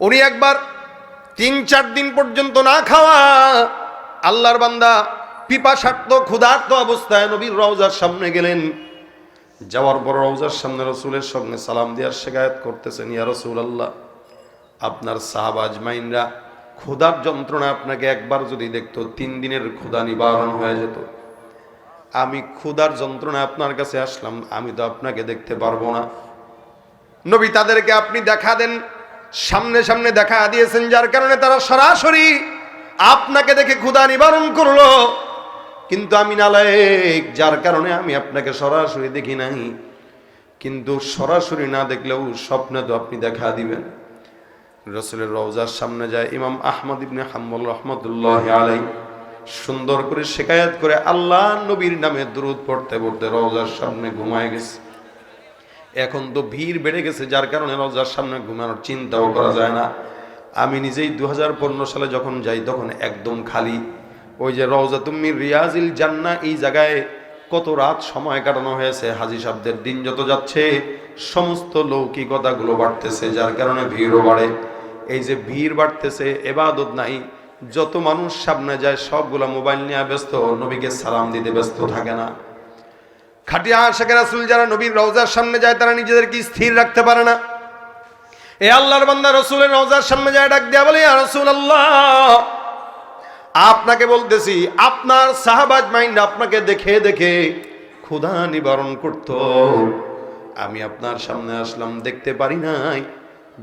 [SPEAKER 1] উনি একবার ৩-৪ দিন পর্যন্ত না খাওয়া আল্লাহর বান্দা পিপাসার্ত ক্ষুধার্ত অবস্থায় নবীর রওজার সামনে গেলেন। যাওয়ার পর রওজার সামনে রাসূলের সঙ্গে সালাম দেওয়ার শিকায়াত করতেছেন, ইয়া রাসূলুল্লাহ, আপনার সাহাবা আজমাইনরা ক্ষুধার যন্ত্রণা আপনাকে একবার যদি দেখতো ৩ দিনের ক্ষুধা নিবারণ হয়ে যেত। আমি ক্ষুধার যন্ত্রণা আপনার কাছে আসলাম, আমি তো আপনাকে দেখতে পারবো না। নবী তাদেরকে আপনি দেখা দেন, সামনে সামনে দেখা দিয়েছেন, যার কারণে তারা সরাসরি আপনাকে দেখে ক্ষুধা নিবারণ করলো। কিন্তু আমি নালায়েক, যার কারণে আমি আপনাকে সরাসরি দেখি নাই। কিন্তু সরাসরি না দেখলেও স্বপ্নে তো আপনি দেখা দিবেন। রাসূলের রওজার সামনে যায় ইমাম আহমদ ইবনে হাম্বল রহমতুল্লাহি আলাইহি সুন্দর করে শিকায়াত করে আল্লাহ নবীর নামে দুরূদ পড়তে পড়তে রওজার সামনে ঘুমায় গেছে। এখন তো ভিড় বেড়ে গেছে, যার কারণে রওজার সামনে ঘুমানোর চিন্তাও করা যায় না। আমি নিজেই 2015 সালে যখন যাই তখন একদম খালি। ওই যে রওজাতুম মির রিয়াজিল জান্নাহ, এই জায়গায় কত রাত সময় কাটানো হয়েছে। হাজী সাহেবদের দিন যত যাচ্ছে সমস্ত লৌকিকতাগুলো বাড়তেছে, যার কারণে ভিড়ও বাড়ে। এই যে ভিড় বাড়তেছে, ইবাদত নাই, যত মানুষ সামনে যায় সবগুলা মোবাইল নিয়ে ব্যস্ত, নবীকে সালাম দিতে ব্যস্ত থাকে না। খাটিয়া আশিক রাসূল যারা নবীর রওজার সামনে যায় তারা নিজেদেরকে স্থির রাখতে পারে না। এ আল্লাহর বান্দা রাসূলের রওজার সামনে যায় ডাক দিয়া বলে, ইয়া রাসূলুল্লাহ, আপনাকে বলতেছি আপনার সাহাবা আজমাইন আপনাকে দেখে দেখে ক্ষুধা নিবারণ করত। আমি আপনার সামনে আসলাম, দেখতে পারি নাই।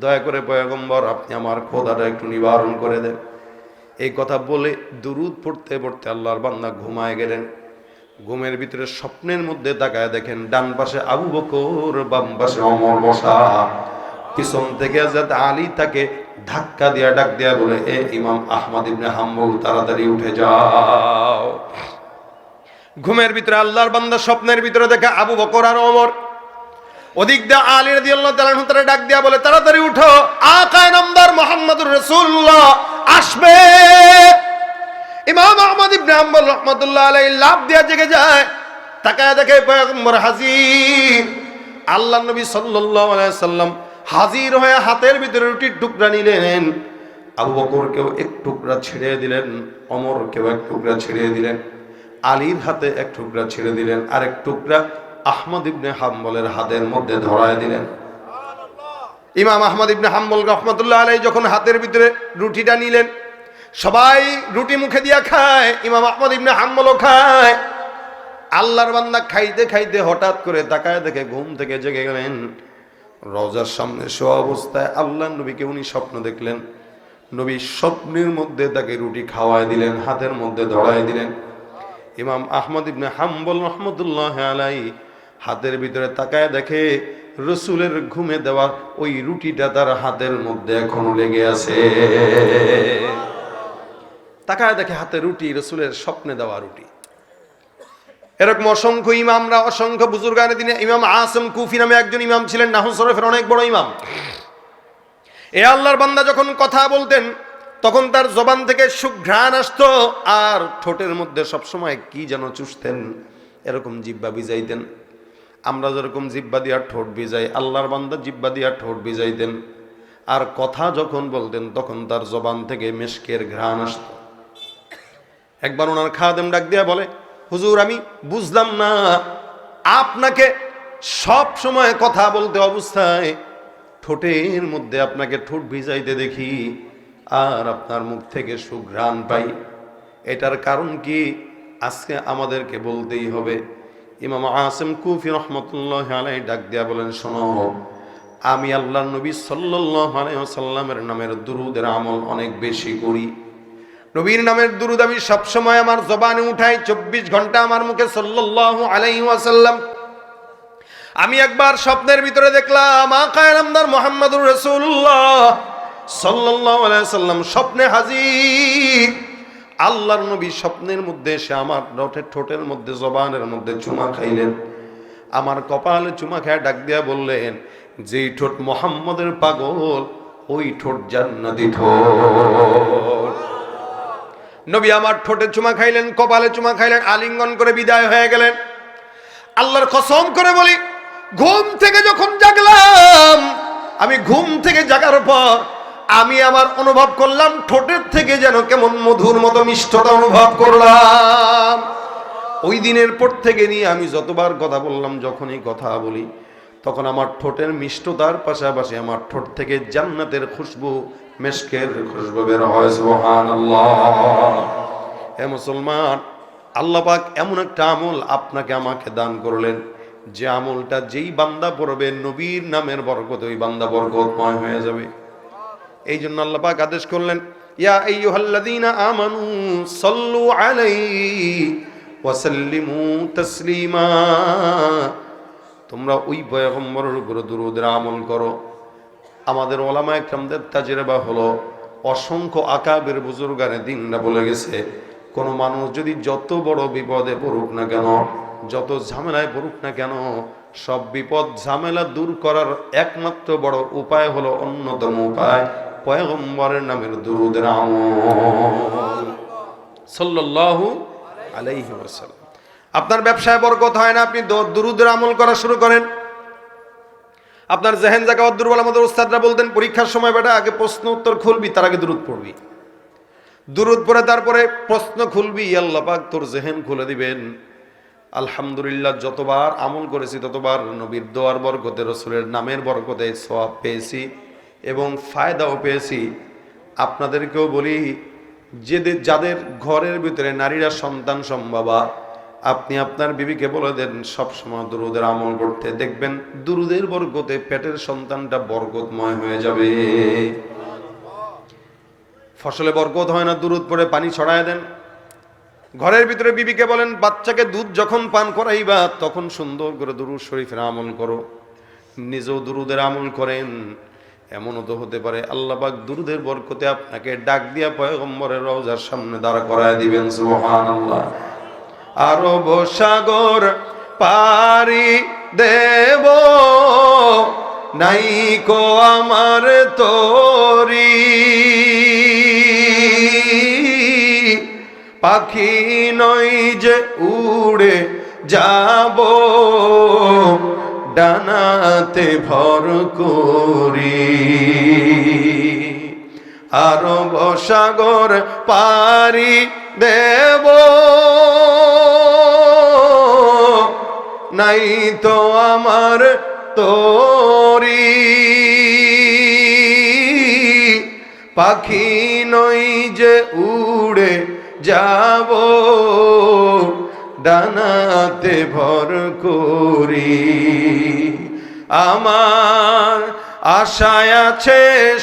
[SPEAKER 1] দয়া করে পয়গম্বর আপনি আমার ক্ষুধাটা একটু নিবারণ করে দেন। এই কথা বলে দুরূদ পড়তে পড়তে আল্লাহর বান্দা ঘুমায় গেলেন। ঘুমের ভিতরে স্বপ্নের মধ্যে তাকায় দেখেন ডান পাশে আবু বকর, বাম পাশে ওমর বসা। পিছন থেকে হযরত আলী তাকে ধাক্কা দিয়া ডাক দিয়া বলে, এ ইমাম আহমদ ইবনে হাম্বল, তাড়াতাড়ি উঠে যাও। ঘুমের ভিতরে আল্লাহর বান্দা স্বপ্নের ভিতরে দেখে আবু বকর আর ওমর, ওদিক দিয়ে আলী রাদিয়াল্লাহু তাআলা আনহু তারা ডাক দিয়া বলে, তাড়াতাড়ি উঠো, আকা নামদার মুহাম্মদুর রাসূলুল্লাহ আসবে। ইমাম আহমদ ইবনে হাম্বল রাহমাতুল্লাহ আলাইহি লাফ দিয়া জেগে যায়, তাকায় দেখে পয়গম্বর হাজির। আল্লাহর নবী সাল্লাল্লাহু আলাইহি সাল্লাম হাজির হয়ে হাতের ভিতরে রুটির টুকরা নিলেন। আবু বকরকেও এক টুকরা ছিঁড়ে দিলেন, ওমরকেও এক টুকরা ছিঁড়ে দিলেন, আলীর হাতে এক টুকরা ছিঁড়ে দিলেন, আর এক টুকরা আহমদ ইবনে হাম্বলের হাতের মধ্যে ধরায় দিলেন। ইমাম আহমদ ইবনে হাম্বল রাহমাতুল্লাহ আলাইহি যখন হাতের ভিতরে রুটিটা নিলেন, সবাই রুটি মুখে দিয়া খায়, ইমাম আহমদ ইবনে হাম্বলও খায়। আল্লাহর বান্দা খাইতে খাইতে হঠাৎ করে তাকায় দেখে ঘুম থেকে জেগে গেলেন। রওজার সামনে শোয়া অবস্থায় আল্লাহর নবীকে উনি স্বপ্ন দেখলেন। নবী স্বপ্নের মধ্যে তাকে রুটি খাওয়ায় দিলেন, হাতের মধ্যে ধরায় দিলেন। ইমাম আহমদ ইবনে হাম্বল রাহমাতুল্লাহ আলাইহি হাতের ভিতরে তাকায় দেখে রাসূলের ঘুমে দেওয়া ওই রুটিটা তার হাতের মধ্যে এখনো লেগে আছে। তাকায় দেখে হাতে রুটি, রাসূলের স্বপ্নে দেওয়া রুটি। এরকম অসংখ্য ইমামরা, অসংখ্য বুজুর্গানের দিনে ইমাম আসম কুফি নামে একজন ইমাম ছিলেন, নাহু শরফের অনেক বড় ইমাম। এ আল্লাহর বান্দা যখন কথা বলতেন তখন তার জবান থেকে সুঘ্রাণ আসতো, আর ঠোঁটের মধ্যে সবসময় কি যেন চুষতেন, এরকম জিহ্বা ভিজাইতেন। আমরা যেরকম জিহ্বা দিয়া ঠোঁট ভিজাই, আল্লাহর বান্দা জিহ্বা দিয়া ঠোঁট ভিজাইতেন। আর কথা যখন বলতেন তখন তার জবান থেকে মিশকের ঘ্রাণ আসতো। একবার ওনার খাদেম ডাক দিয়া বলে, হুজুর আমি বুঝলাম না, আপনাকে সব সময় কথা বলতে অবস্থায় ঠোঁটের মধ্যে আপনাকে ঠোঁট ভিজাইতে দেখি আর আপনার মুখ থেকে সুঘ্রাণ পাই, এটার কারণ কি? আজকে আমাদেরকে বলতেই হবে। ইমাম আসিম কুফি রহমতুল্লাহ আলাইহি ডাক দিয়া বলেন, শোনো, আমি আল্লাহর নবী সাল্লাল্লাহু আলাইহি ওয়াসাল্লামের নামের দুরুদের আমল অনেক বেশি করি। নবীর নামের দুরুদ আমি সবসময় আমার জবানে উঠাই, 24 ঘন্টা আমার মুখে সাল্লাল্লাহু আলাইহি ওয়াসাল্লাম। আমি একবার স্বপ্নের ভিতরে দেখলাম আকা নামদার মুহাম্মদুর রাসূলুল্লাহ সাল্লাল্লাহু আলাইহি ওয়াসাল্লাম স্বপ্নে হাজির। আল্লাহর নবী স্বপ্নের মধ্যে এসে আমার ঠোঁটের মধ্যে, জবানের মধ্যে চুমা খাইলেন। আমার কপালে চুমা খেয়ে ডাক দিয়া বললেন, যেই ঠোঁট মুহাম্মদের পাগল ওই ঠোঁট জান্নাতি ঠোঁট। নবী আমার ঠোঁটে চুমা খাইলেন, কপালে চুমা খাইলেন, আলিঙ্গন করে বিদায় হয়ে গেলেন। আল্লাহর কসম করে বলি, ঘুম থেকে যখন জাগলাম, আমি ঘুম থেকে জাগার পর আমি আমার অনুভব করলাম ঠোঁটের থেকে যেন কেমন মধুর মতো মিষ্টতা অনুভব করলাম। ওই দিনের পর থেকে নিয়ে আমি যতবার কথা বললাম, যখনই কথা বলি তখন আমার ঠোঁটের মিষ্টতার পাশাপাশি আমার ঠোঁট থেকে জান্নাতের খুশবু, মেশকের খুশবু বের হয়। সুবহানাল্লাহ। হে মুসলমান, আল্লাহ পাক এমন একটা আমল আপনাকে আমাকে দান করলেন, যে আমলটা যেই বান্দা পড়বে নবীর নামের বরকত ওই বান্দা বরকতময় হয়ে যাবে। এই জন্য আল্লাহ পাক আদেশ করলেন, ইয়া আইয়ুহাল্লাযীনা আমানু সাল্লু আলাইহি ওয়া সাল্লিমু তাসলিমা। তোমরা ওই পয়গম্বরের উপর দুরূদের আমল করো। আমাদের ওলামা ইকরামদের তাজরিবা হলো, অসংখ্য আকাবের বুজুর্গানে দিনরা বলে গেছে, কোন মানুষ যদি যত বড় বিপদে পড়ুক না কেন, যত ঝামেলায় পড়ুক না কেন, সব বিপদ ঝামেলা দূর করার একমাত্র বড় উপায় হলো, অন্যতম উপায় পয়গম্বরের নামের দুরূদের আমল সাল্লাল্লাহু আলাইহি ওয়াসাল্লাম। আপনার ব্যবসায় বরকত হয় না, আপনি দুরূদের আমল করা শুরু করেন। আপনার জেহেন জাকাত দুর্বল, আমাদের উস্তাদরা বলতেন পরীক্ষার সময় বেটা আগে প্রশ্ন উত্তর খুলবি, তার আগে দুরূদ পড়বি। দুরূদ পড়ে তারপরে প্রশ্ন খুলবি, আল্লাহ পাক তোর জেহেন খুলে দিবেন। আলহামদুলিল্লাহ, যতবার আমল করেছি ততবার নবীর দোয়ার বরকতে, রাসূলের নামের বরকতে সওয়াব পেয়েছি এবং ফায়দাও পেয়েছি। আপনাদেরকেও বলি, যাদের ঘরের ভিতরে নারীরা সন্তান সম্ভবা, আপনি আপনার বিবিকে বলে দেন সবসময় দুরূদের আমল করতে, দেখবেন দুরূদের বরকতে পেটের সন্তানটা বরকতময় হয়ে যাবে। ফসলে বরকত হয় না, দুরূদ পড়ে পানি ছড়ায় দেন। ঘরের ভিতরে বিবিকে বলেন, বাচ্চাকে দুধ যখন পান করাইবা তখন সুন্দর করে দুরূদ শরীফের আমল করো। নিজেও দুরূদের আমল করেন। এমনও তো হতে পারে আল্লাহ পাক দুরূদের বরকতে আপনাকে ডাক দিয়া পয়গম্বরের রওজার সামনে দাঁড় করায় দিবেন। সুবহানাল্লাহ। আরব সাগর পারি দেব, নাইকো আমার তরি, পাখি নই যে উড়ে যাব, ডানাতে ভর করি। আরব সাগর পারি দেব, নাই তো আমার তরি, পাখি নই যে উড়ে যাব, ডানাতে ভর করি। আমার আশায় আছে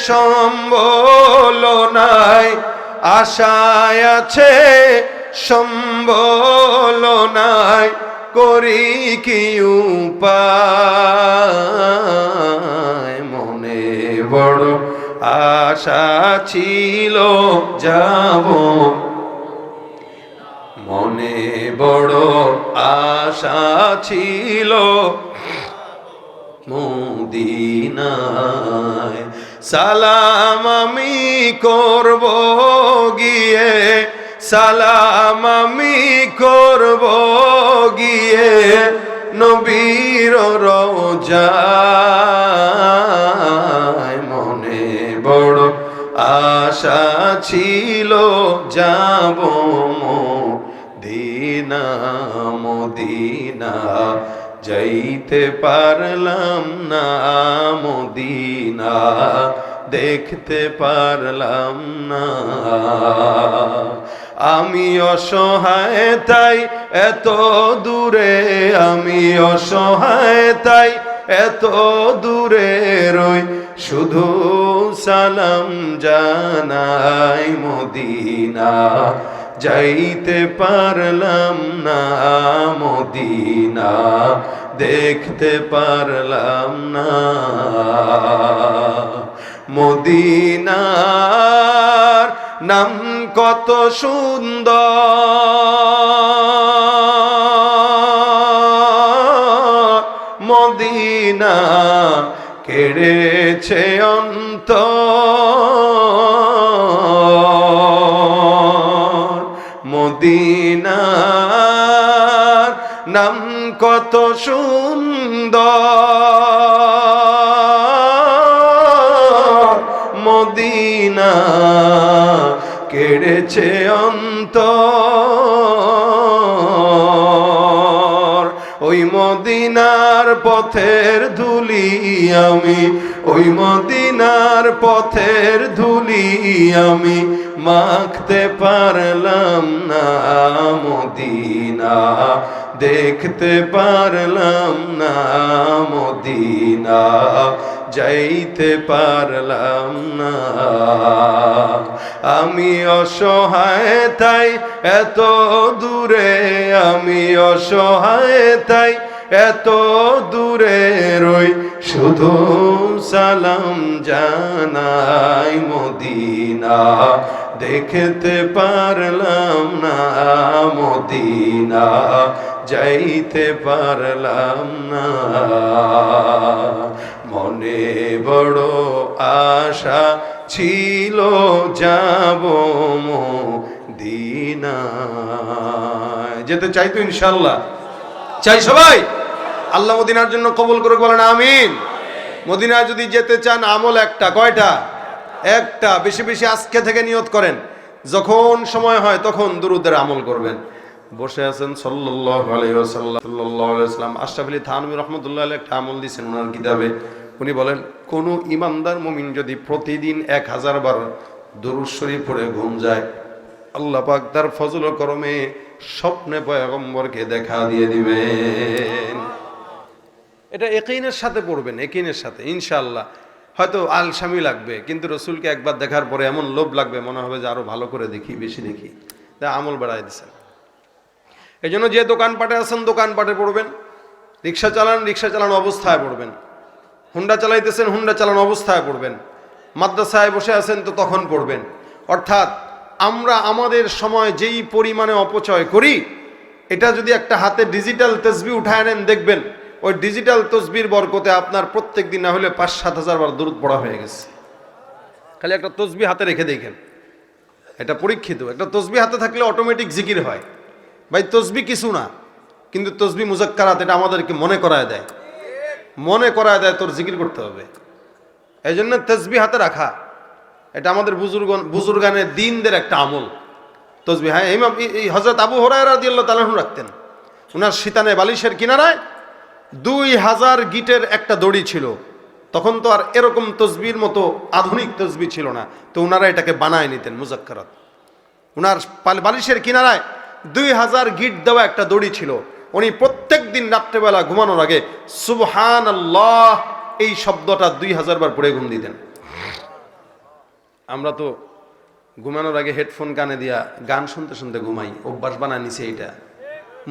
[SPEAKER 1] সম্বল নাই, আশায় আছে সম্বল নাই, করি কি উপায়। মনে বড় আশা ছিল যাব, মনে বড় আশা ছিল মদিনায়। সালাম আমি করব গিয়ে, সালাম আমি করব গিয়ে, নবীর রওজায়। মনে বড় আশা ছিল যাব মদিনা, মদিনা যাইতে পারলাম না, মদিনা দেখতে পারলাম না। আমি অসহায় তাই এত দূরে, আমি অসহায় তাই এত দূরে রই, শুধু সালাম জানাই মদিনা যাইতে পারলাম না, মদিনা দেখতে পারলাম না। মদিনার নাম কত সুন্দর, মদিনা কেড়েছে অন্তর। মদিনার নাম কত সুন্দর মদিনা কেড়েছে অন্তর, ওই মদিনার পথের ধুলি আমি, ওই মদিনার পথের ধুলি আমি মাখতে পারলাম না, মদিনা দেখতে পারলাম না, মদিনা যাইতে পারলাম না। আমি অসহায় তাই এত দূরে, আমি অসহায় তাই এত দূরে রই, শুধু সালাম জানাই, মদিনা দেখতে পারলাম না, মদিনা যাইতে পারলাম না। মনে বড় আশা ছিল যাব মদিনায়, যেতে চাই তো ইনশাআল্লাহ, চাই সবাই। আল্লাহ মদিনার জন্য কবুল করে বলেন আমিন। মদিনায় যদি যেতে চান আমল একটা, কয়টা? একটা। বেশি বেশি আজকে থেকে নিয়ত করেন, যখন সময় হয় তখন দুরূদের আমল করবেন। বসে আছেন সাল্লাল্লাহু আলাইহি ওয়াসাল্লাম, সাল্লাল্লাহু আলাইহি ওয়াসাল্লাম আশরাফ আলী থানভী রাহমাতুল্লাহ আলাইহি একটা আমল দিয়েছেন ওনার কিতাবে। উনি বলেন, কোন ইমানদার মুমিন যদি প্রতিদিন 1000 বার দুরূদ শরীফ পড়ে ঘুম যায়, আল্লাহ পাক তার ফজল ও করমে স্বপ্নে পয়গম্বরকে দেখা দিয়ে দিবেন। এটা ইয়াকিনের সাথে পড়বেন, ইয়াকিনের সাথে ইনশাআল্লাহ। হয়তো আলসামি লাগবে, কিন্তু রসুলকে একবার দেখার পরে এমন লোভ লাগবে, মনে হবে যে আরো ভালো করে দেখি, বেশি দেখি, তাই আমল বাড়ায় দিচ্ছেন। এই জন্য যে দোকানপাটে আছেন দোকানপাটে পড়বেন, রিক্সা চালান রিক্সা চালানো অবস্থায় পড়বেন, হুন্ডা চালাইতেছেন হুন্ডা চালানো অবস্থায় পড়বেন, মাদ্রাসায় বসে আছেন তো তখন পড়বেন। অর্থাৎ আমরা আমাদের সময় যেই পরিমাণে অপচয় করি, এটা যদি একটা হাতে ডিজিটাল তসবিহ উঠায় নেন, দেখবেন ওই ডিজিটাল তসবির বরকতে আপনার প্রত্যেক দিন না হলে 5-7 হাজার বার দুরূদ পড়া হয়ে গেছে। খালি একটা তসবিহ হাতে রেখে দেখেন, এটা পরীক্ষিত। একটা তসবিহ হাতে থাকলে অটোমেটিক জিকির হয়। ভাই তসবিহ কিছু না, কিন্তু তসবিহ মুজাক্কারাত এটা আমাদেরকে মনে করায় দেয়, মনে করায় দেয় তোর জিকির করতে হবে। এই জন্য তসবিহ হাতে রাখা এটা আমাদের বুজুর্গানের দিনদের একটা আমল। তসবিহ, হ্যাঁ, এই হযরত আবু হুরায়রা রাদিয়াল্লাহু তাআলা আনহু রাখতেন। ওনার শীতানে বালিশের কিনারায় 2000 গিটের একটা দড়ি ছিল। তখন তো আর এরকম তসবির মতো আধুনিক তসবিহ ছিল না, তো ওনারা এটাকে বানায় নিতেন মুজাক্কারাত। ওনার বালিশের কিনারায় 2000 গিট দেওয়া একটা দড়ি ছিল। উনি প্রত্যেক দিন রাত্রেবেলা ঘুমানোর আগে সুবহানাল্লাহ এই শব্দটা 2000 বার পড়ে ঘুম দিতেন। আমরা তো ঘুমানোর আগে হেডফোন কানে দিয়া গান শুনতে শুনতে ঘুমাই, অভ্যাস বানায় নিছে এইটা।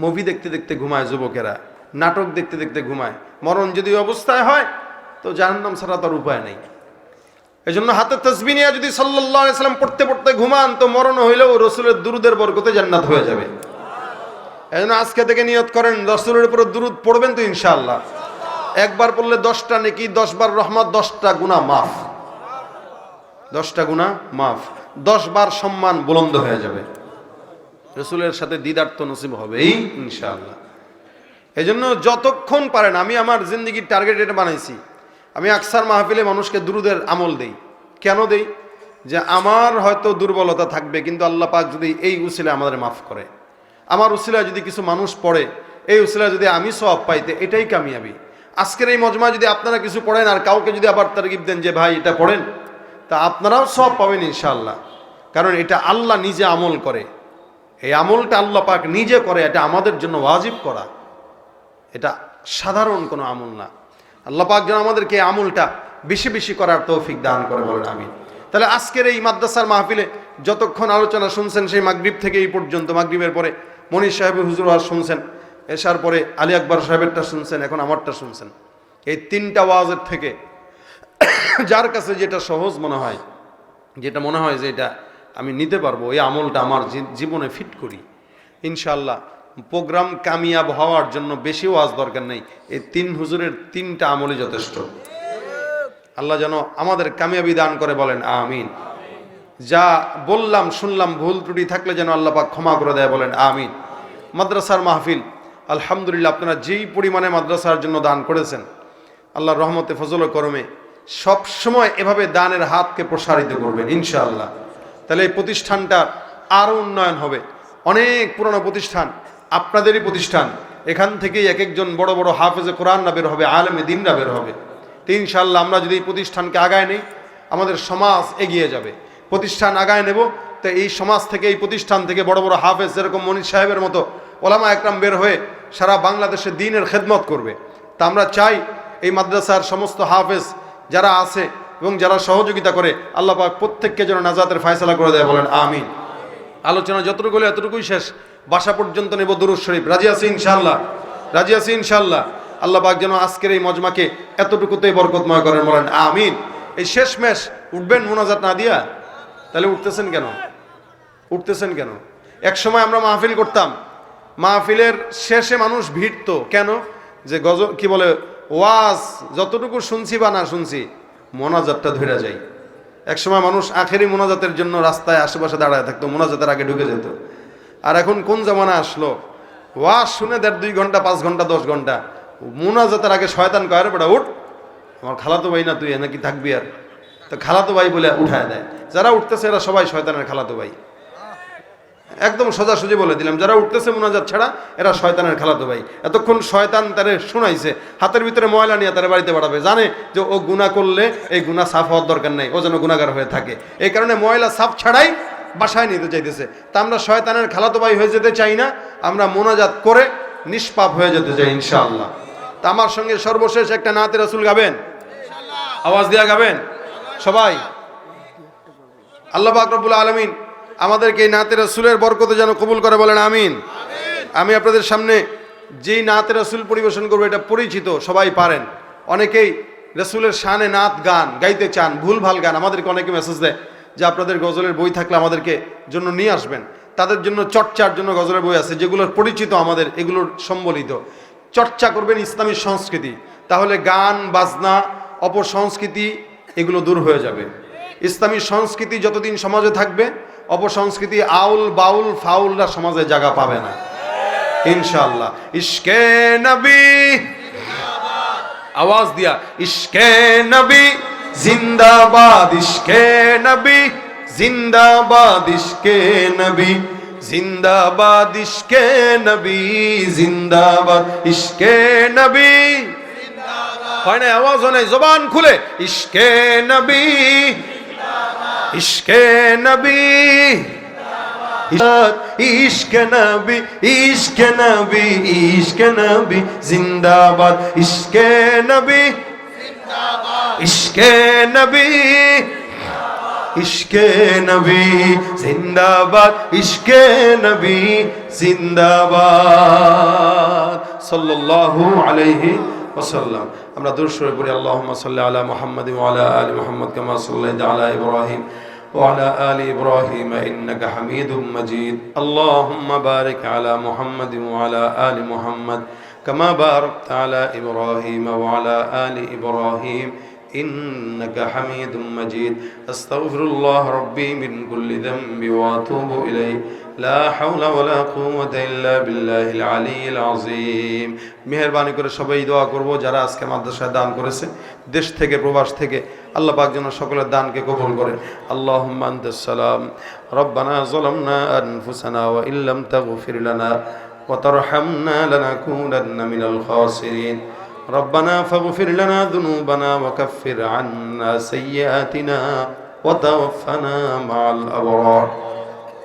[SPEAKER 1] মুভি দেখতে দেখতে ঘুমায় যুবকেরা, নাটক দেখতে দেখতে ঘুমায়। মরণ যদি অবস্থায় হয় তো জাহান্নাম ছাড়া তার উপায় নেই। এই জন্য হাতে তাসবিহ নিয়ে যদি সাল্লাল্লাহু আলাইহি সাল্লাম পড়তে পড়তে ঘুমান, তো মরণ হইলেও রসুলের দুরূদের বরকতে জান্নাত হয়ে যাবে। এই জন্য আজকে থেকে নিয়ত করেন, রসুলের উপর দুরূদ পড়বেন তো ইনশাআল্লাহ। একবার পড়লে 10টা নেকি, 10 বার রহমত, 10টা গুনাহ মাফ, 10টা গুনাহ মাফ, 10 বার সম্মান বুলন্দ হয়ে যাবে। রসুলের সাথে দিদার তো নসিব হবেই ইনশাআল্লাহ। এই জন্য যতক্ষণ পারেন, আমি আমার জিন্দগির টার্গেট এটা বানাইছি, আমি আকসার মাহফিলে মানুষকে দুরূদের আমল দেই। কেন দেই? যে আমার হয়তো দুর্বলতা থাকবে, কিন্তু আল্লাহ পাক যদি এই উসিলায় আমাদের মাফ করে, আমার উসিলায় যদি কিছু মানুষ পড়ে, এই উসিলায় যদি আমি সওয়াব পাইতে, এটাই কামিয়াবি। আজকের এই মজমায় যদি আপনারা কিছু পড়েন আর কাউকে যদি আবার তারগিব দেন যে ভাই এটা পড়েন, তা আপনারাও সওয়াব পাবেন ইনশাআল্লাহ। কারণ এটা আল্লাহ নিজে আমল করে, এই আমলটা আল্লাহ পাক নিজে করে, এটা আমাদের জন্য ওয়াজিব করা, এটা সাধারণ কোনো আমল না। আল্লাহ পাক যেন আমাদেরকে এই আমলটা বেশি বেশি করার তৌফিক দান করে, বলেন আমিন। তাহলে আজকের এই মাদ্রাসার মাহফিলে যতক্ষণ আলোচনা শুনছেন, সেই মাগরিব থেকে এই পর্যন্ত, মাগরিবের পরে মনির সাহেবের হুজুর ওয়াজ শুনছেন, এশার পরে আলী আকবর সাহেবেরটা শুনছেন, এখন আমারটা শুনছেন। এই 3টা ওয়াজের থেকে যার কাছে যেটা সহজ মনে হয়, যেটা মনে হয় যে এটা আমি নিতে পারবো, এই আমলটা আমার জীবনে ফিট করি, ইনশাআল্লাহ প্রোগ্রাম কামিয়াব হওয়ার জন্য বেশি ওয়াজ দরকার নেই। এই 3 হুজুরের 3টা আমলই যথেষ্ট। আল্লাহ যেন আমাদের কামিয়াবি দান করে, বলেন আমিন। যা বললাম শুনলাম ভুল ত্রুটি থাকলে যেন আল্লাহ পাক ক্ষমা করে দেয়, বলেন আমিন। মাদ্রাসার মাহফিল আলহামদুলিল্লাহ আপনারা যেই পরিমাণে মাদ্রাসার জন্য দান করেছেন, আল্লাহর রহমতে ফজল ও করমে সব সময় এভাবে দানের হাতকে প্রসারিত করবেন ইনশাআল্লাহ। তাহলে এই প্রতিষ্ঠানটার আরও উন্নয়ন হবে। অনেক পুরনো প্রতিষ্ঠান, আপনাদেরই প্রতিষ্ঠান, এখান থেকেই এক একজন বড় বড় হাফেজে কোরআন না বের হবে, আলেমে দিন না বের হবে। তো ইনশাআল্লাহ আমরা যদি এই প্রতিষ্ঠানকে আগায় নেই, আমাদের সমাজ এগিয়ে যাবে। প্রতিষ্ঠান আগায় নেব, তো এই সমাজ থেকে, এই প্রতিষ্ঠান থেকে বড় বড় হাফেজ যেরকম মনির সাহেবের মতো ওলামা একরাম বের হয়ে সারা বাংলাদেশে দ্বীনের খেদমত করবে। তা আমরা চাই এই মাদ্রাসার সমস্ত হাফেজ যারা আছে এবং যারা সহযোগিতা করে, আল্লাহ পাক প্রত্যেককে যেন নাজাতের ফয়সালা করে দেয়, বলেন আমিন। আলোচনা যতটুকু হলো এতটুকুই শেষ, বাসা পর্যন্ত নেব দুরূদ শরীফ। রাজি আছি ইনশাআল্লাহ? রাজি আছি ইনশাআল্লাহ? আল্লাহ পাক যেন আজকের এই মজমাকে এতটুকুতেই বরকতময় করেন, বলেন আমিন। এই শেষমেশ উঠবেন মুনাজাত না দিয়া? তাহলে উঠতেছেন কেন? উঠতেছেন কেন? এক সময় আমরা মাহফিল করতাম, মাহফিলের শেষে মানুষ ভিড়তো কেন? যে কি বলে, ওয়াজ যতটুকু শুনছি বা না শুনছি, মোনাজাতটা ধরে যাই। এক সময় মানুষ আখেরি মোনাজাতের জন্য রাস্তায় আশেপাশে দাঁড়ায় থাকতো, মোনাজাতের আগে ঢুকে যেত। আর এখন কোন জামানা আসলো, ওয়াজ শুনে 1.5-2 ঘন্টা, 5 ঘন্টা, 10 ঘন্টা, মোনাজাতের আগে শয়তান কয়, আরে বেটা উঠ, আমার খালাতো ভাই না তুই, নাকি থাকবি? আর তো খালাতো ভাই বলে উঠায় দেয়। যারা উঠতেছে এরা সবাই শয়তানের খালাতো ভাই। একদম সোজাসুজি বলে দিলাম, যারা উঠতেছে মুনাজাত ছাড়া এরা শয়তানের খালাতো ভাই। এতক্ষণ শয়তান তারে শোনাইছে, হাতের ভিতরে ময়লা নিয়ে তারে বাড়িতে বাড়াবে, জানে যে ও গুনাহ করলে এই গুনাহ সাফ হওয়ার দরকার নাই, ও যেন গুনাহগার হয়ে থাকে। এই কারণে ময়লা সাফ ছাড়াই বাসায় নিতে চাইতেছে। তা আমরা শয়তানের খালাতো ভাই হয়ে যেতে চাই না, আমরা মুনাজাত করে নিষ্পাপ হয়ে যেতে চাই ইনশাআল্লাহ। তা আমার সঙ্গে সর্বশেষ একটা নাতে রাসূল গাবেন, আওয়াজ দিয়া গাবেন সবাই। আল্লাহ পাক রব্বুল আলামিন আমাদেরকে এই নাতে রাসূলের বরকতে যেন কবুল করে, বলেন আমিন। আমি আপনাদের সামনে যেই নাতে রাসূল পরিবেশন করবো, এটা পরিচিত, সবাই পারেন। অনেকেই রাসূলের শানে নাত গান গাইতে চান, ভুলভাল গান। আমাদেরকে অনেকে মেসেজ দেয় যে আপনাদের গজলের বই থাকলে আমাদেরকে জন্য নিয়ে আসবেন। তাদের জন্য চর্চার জন্য গজলের বই আছে, যেগুলোর পরিচিত আমাদের, এগুলোর সম্বলিত। চর্চা করবেন ইসলামী সংস্কৃতি, তাহলে গান বাজনা অপসংস্কৃতি এগুলো দূর হয়ে যাবে। ইসলামী সংস্কৃতি যতদিন সমাজে থাকবে, অপসংস্কৃতি আউল বাউল ফাউলরা সমাজে জায়গা পাবে না ইনশাআল্লাহ। ইশকে নবী, আওয়াজ দিয়া, ইশকে নবী জিন্দাবাদ, ইশকে নবী জিন্দাবাদ, ইশকে নবী জিন্দাবাদ, ইশকে নবী জিন্দাবাদ, ইশকে নবী হয় না, আওয়াজ হয় না, জবান খুলে, ইশকে নবী, ইশকে নবী, ইশকে নবী, ইশকে নবী, ইশকে নবী জিন্দাবাদ, ইশকে নবী ইশকে নবী, ইশকে নবী জিন্দাবাদ, ইশকে নবী জিন্দাবাদ, সাল্লাল্লাহু আলাইহি ওয়াসাল্লাম। আমরা দুরূদ শরীফ পড়ি, আল্লাহুম্মা সাল্লি আলা মুহাম্মাদিন ওয়া আলা আলি মুহাম্মাদ কামা সাল্লাইতা আলা ইব্রাহিম ওয়া আলা আলি ইব্রাহিম ইন্নাকা হামিদুম মাজিদ। আল্লাহুম্মা বারিক আলা মুহাম্মাদিন ওয়া আলা আলি মুহাম্মাদ কামা বারাকতা আলা ইব্রাহিম ওয়া আলা আলি ইব্রাহিম ইন্নাকা হামিদুম মাজিদ। আস্তাগফিরুল্লাহ রাব্বি মিন কুল্লি যামবি ওয়া আতুবু ইলাইহি, লা হাওলা ওয়ালা কুওয়াতা ইল্লা বিল্লাহিল আলিয়্যিল আযীম। মেহেরবানি করে সবাই দোয়া করব যারা আজকে মাদ্রাসায় দান করেছে, দেশ থেকে প্রবাস থেকে, আল্লাহ পাক যেন সকলের দানকে কবুল করে। আল্লাহুম্মা আনতাস সালাম, রব্বানা যালামনা আনফুসানা ওয়া ইল্লাম তাগফির লানা ওয়া তারহামনা লানাকুনান্না মিনাল খাসিরিন। রব্বানা ফাগফির লানা যুনুবানা ওয়া কাফির আন্না সাইয়্যাতিনা ওয়া তাওফানা মা'আল আবরার।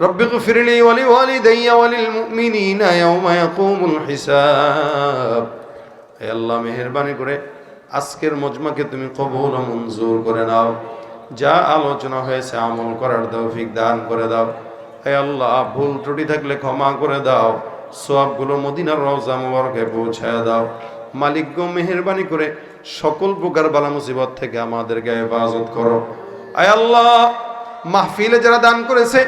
[SPEAKER 1] رب اغفر لي ولوالدي وللمؤمنين يوم يقوم الحساب। হে আল্লাহ, মেহেরবানি করে আজকের মজমাকে তুমি কবুল ও মঞ্জুর করে নাও। যা আলোচনা হয়েছে আমল করার তৌফিক দান করে দাও। হে আল্লাহ, ভুল ত্রুটি থাকলে ক্ষমা করে দাও। সওয়াবগুলো মদিনার রওজা মুবারকে পৌঁছায় দাও। মালিক গো, মেহেরবানি করে সকল প্রকার বালা মুসিবত থেকে আমাদেরকে হেফাজত করো। হে আল্লাহ, মাহফিলে যারা দান করেছে,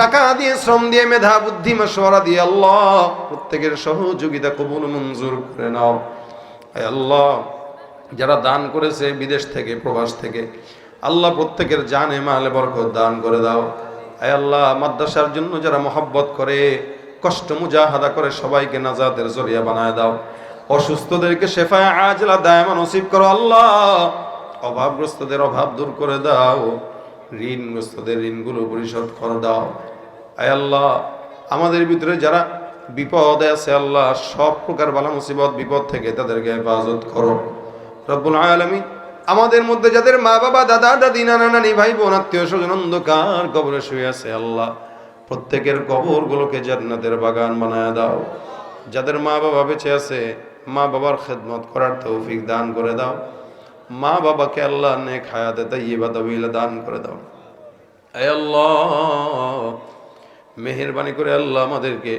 [SPEAKER 1] টাকা দিয়ে, শ্রম দিয়ে, মেধা বুদ্ধি মাশওয়ারা দিয়ে, আল্লাহ প্রত্যেকের সহযোগিতা কবুল মঞ্জুর করে নাও। হে আল্লাহ, যারা দান করেছে বিদেশ থেকে প্রবাস থেকে, আল্লাহ প্রত্যেকের জানে মালে বরকত দান করে দাও। হে আল্লাহ, মাদ্রাসার জন্য যারা মহব্বত করে, কষ্ট মুজাহাদা করে সবাইকে নাজাতের জরিয়া বানায় দাও। অসুস্থদেরকে শেফায়ে আজলা দায়মা নসিব করো আল্লাহ। অভাবগ্রস্তদের অভাব দূর করে দাও, ঋণগ্রস্তদের ঋণগুলো পরিশোধ করে দাও। আয় আল্লাহ, আমাদের ভিতরে যারা বিপদে আছে আল্লাহ, সব প্রকার বালা মুসিবত বিপদ থেকে তাদেরকে হেফাজত করো রব্বুল আলামিন। আমাদের মধ্যে যাদের মা বাবা, দাদা দাদি, নানা নানি, ভাই বোন, আত্মীয় স্বজন অন্ধকার কবরে শুয়ে আছে আল্লাহ, প্রত্যেকের কবরগুলোকে জান্নাতের বাগান বানায় দাও। যাদের মা বাবা বেঁচে আছে, মা বাবার খেদমত করার তৌফিক দান করে দাও। মা বাবাকে আল্লাহ নেক হায়াতে তাইয়্যিবা তাওয়িলা দান করে দাও। আয় আল্লাহ, মেহেরবানি করে আল্লাহ আমাদেরকে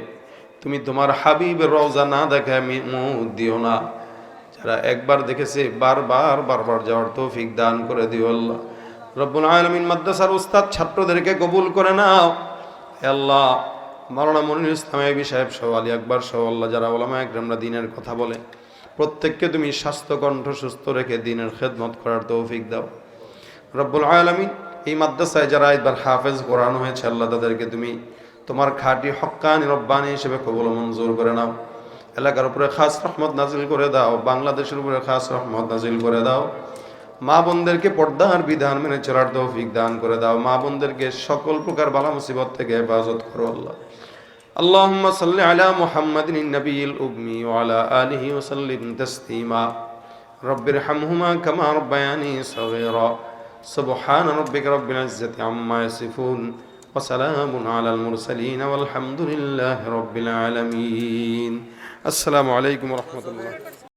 [SPEAKER 1] তুমি তোমার হাবিবের রওজা না দেখায় মুখ দিও না। যারা একবার দেখেছে বারবার যাওয়ার তৌফিক দান করে দিও আল্লাহ রব্বুল আলামিন। মাদ্রাসার উস্তাদ ছাত্রদেরকে কবুল করে নাও। হে আল্লাহ, মাওলানা মনিরুল ইসলাম আইবি সাহেব সহ আলী আকবর সহ আল্লাহ যারা উলামা একরামরা দ্বীনের কথা বলে, প্রত্যেককে তুমি স্বাস্থ্য কণ্ঠ সুস্থ রেখে দ্বীনের খেদমত করার তৌফিক দাও রব্বুল আলামিন। এই মাদ্রাসায় যারা একবার হাফেজ কোরআন হয়েছে আল্লাহ, তাদেরকে তুমি তোমার খাঁটি হক্কানি রব্বানি হিসেবে কবুল মঞ্জুর করে নাও। এলাকার উপরে খাস রহমত নাজিল করে দাও, বাংলাদেশের উপরে খাস রহমত নাজিল করে দাও। মা বোনদেরকে পর্দার বিধান মেনে চলার তৌফিক দান করে দাও। মা বোনদেরকে সকল প্রকার বালা মুসিবত থেকে হেফাজত করো আল্লাহ। আল্লাহুম্মা সাল্লি আলা মুহাম্মাদিন নবিয়িল উম্মি ওয়া আলা আলিহি ওয়া সাল্লিম তাসলিমা। রব্বিরহামহুমা কামা রাব্বায়ানি সগীরা। সুবহান রাব্বিকা রাব্বিল ইজ্জাতি আম্মা ইয়াসিফুন ওয়া সালামুন আলাল মুরসালিন ওয়াল হামদুলিল্লাহি রাব্বিল আলামিন। আসসালামু আলাইকুম ওয়া রাহমাতুল্লাহ।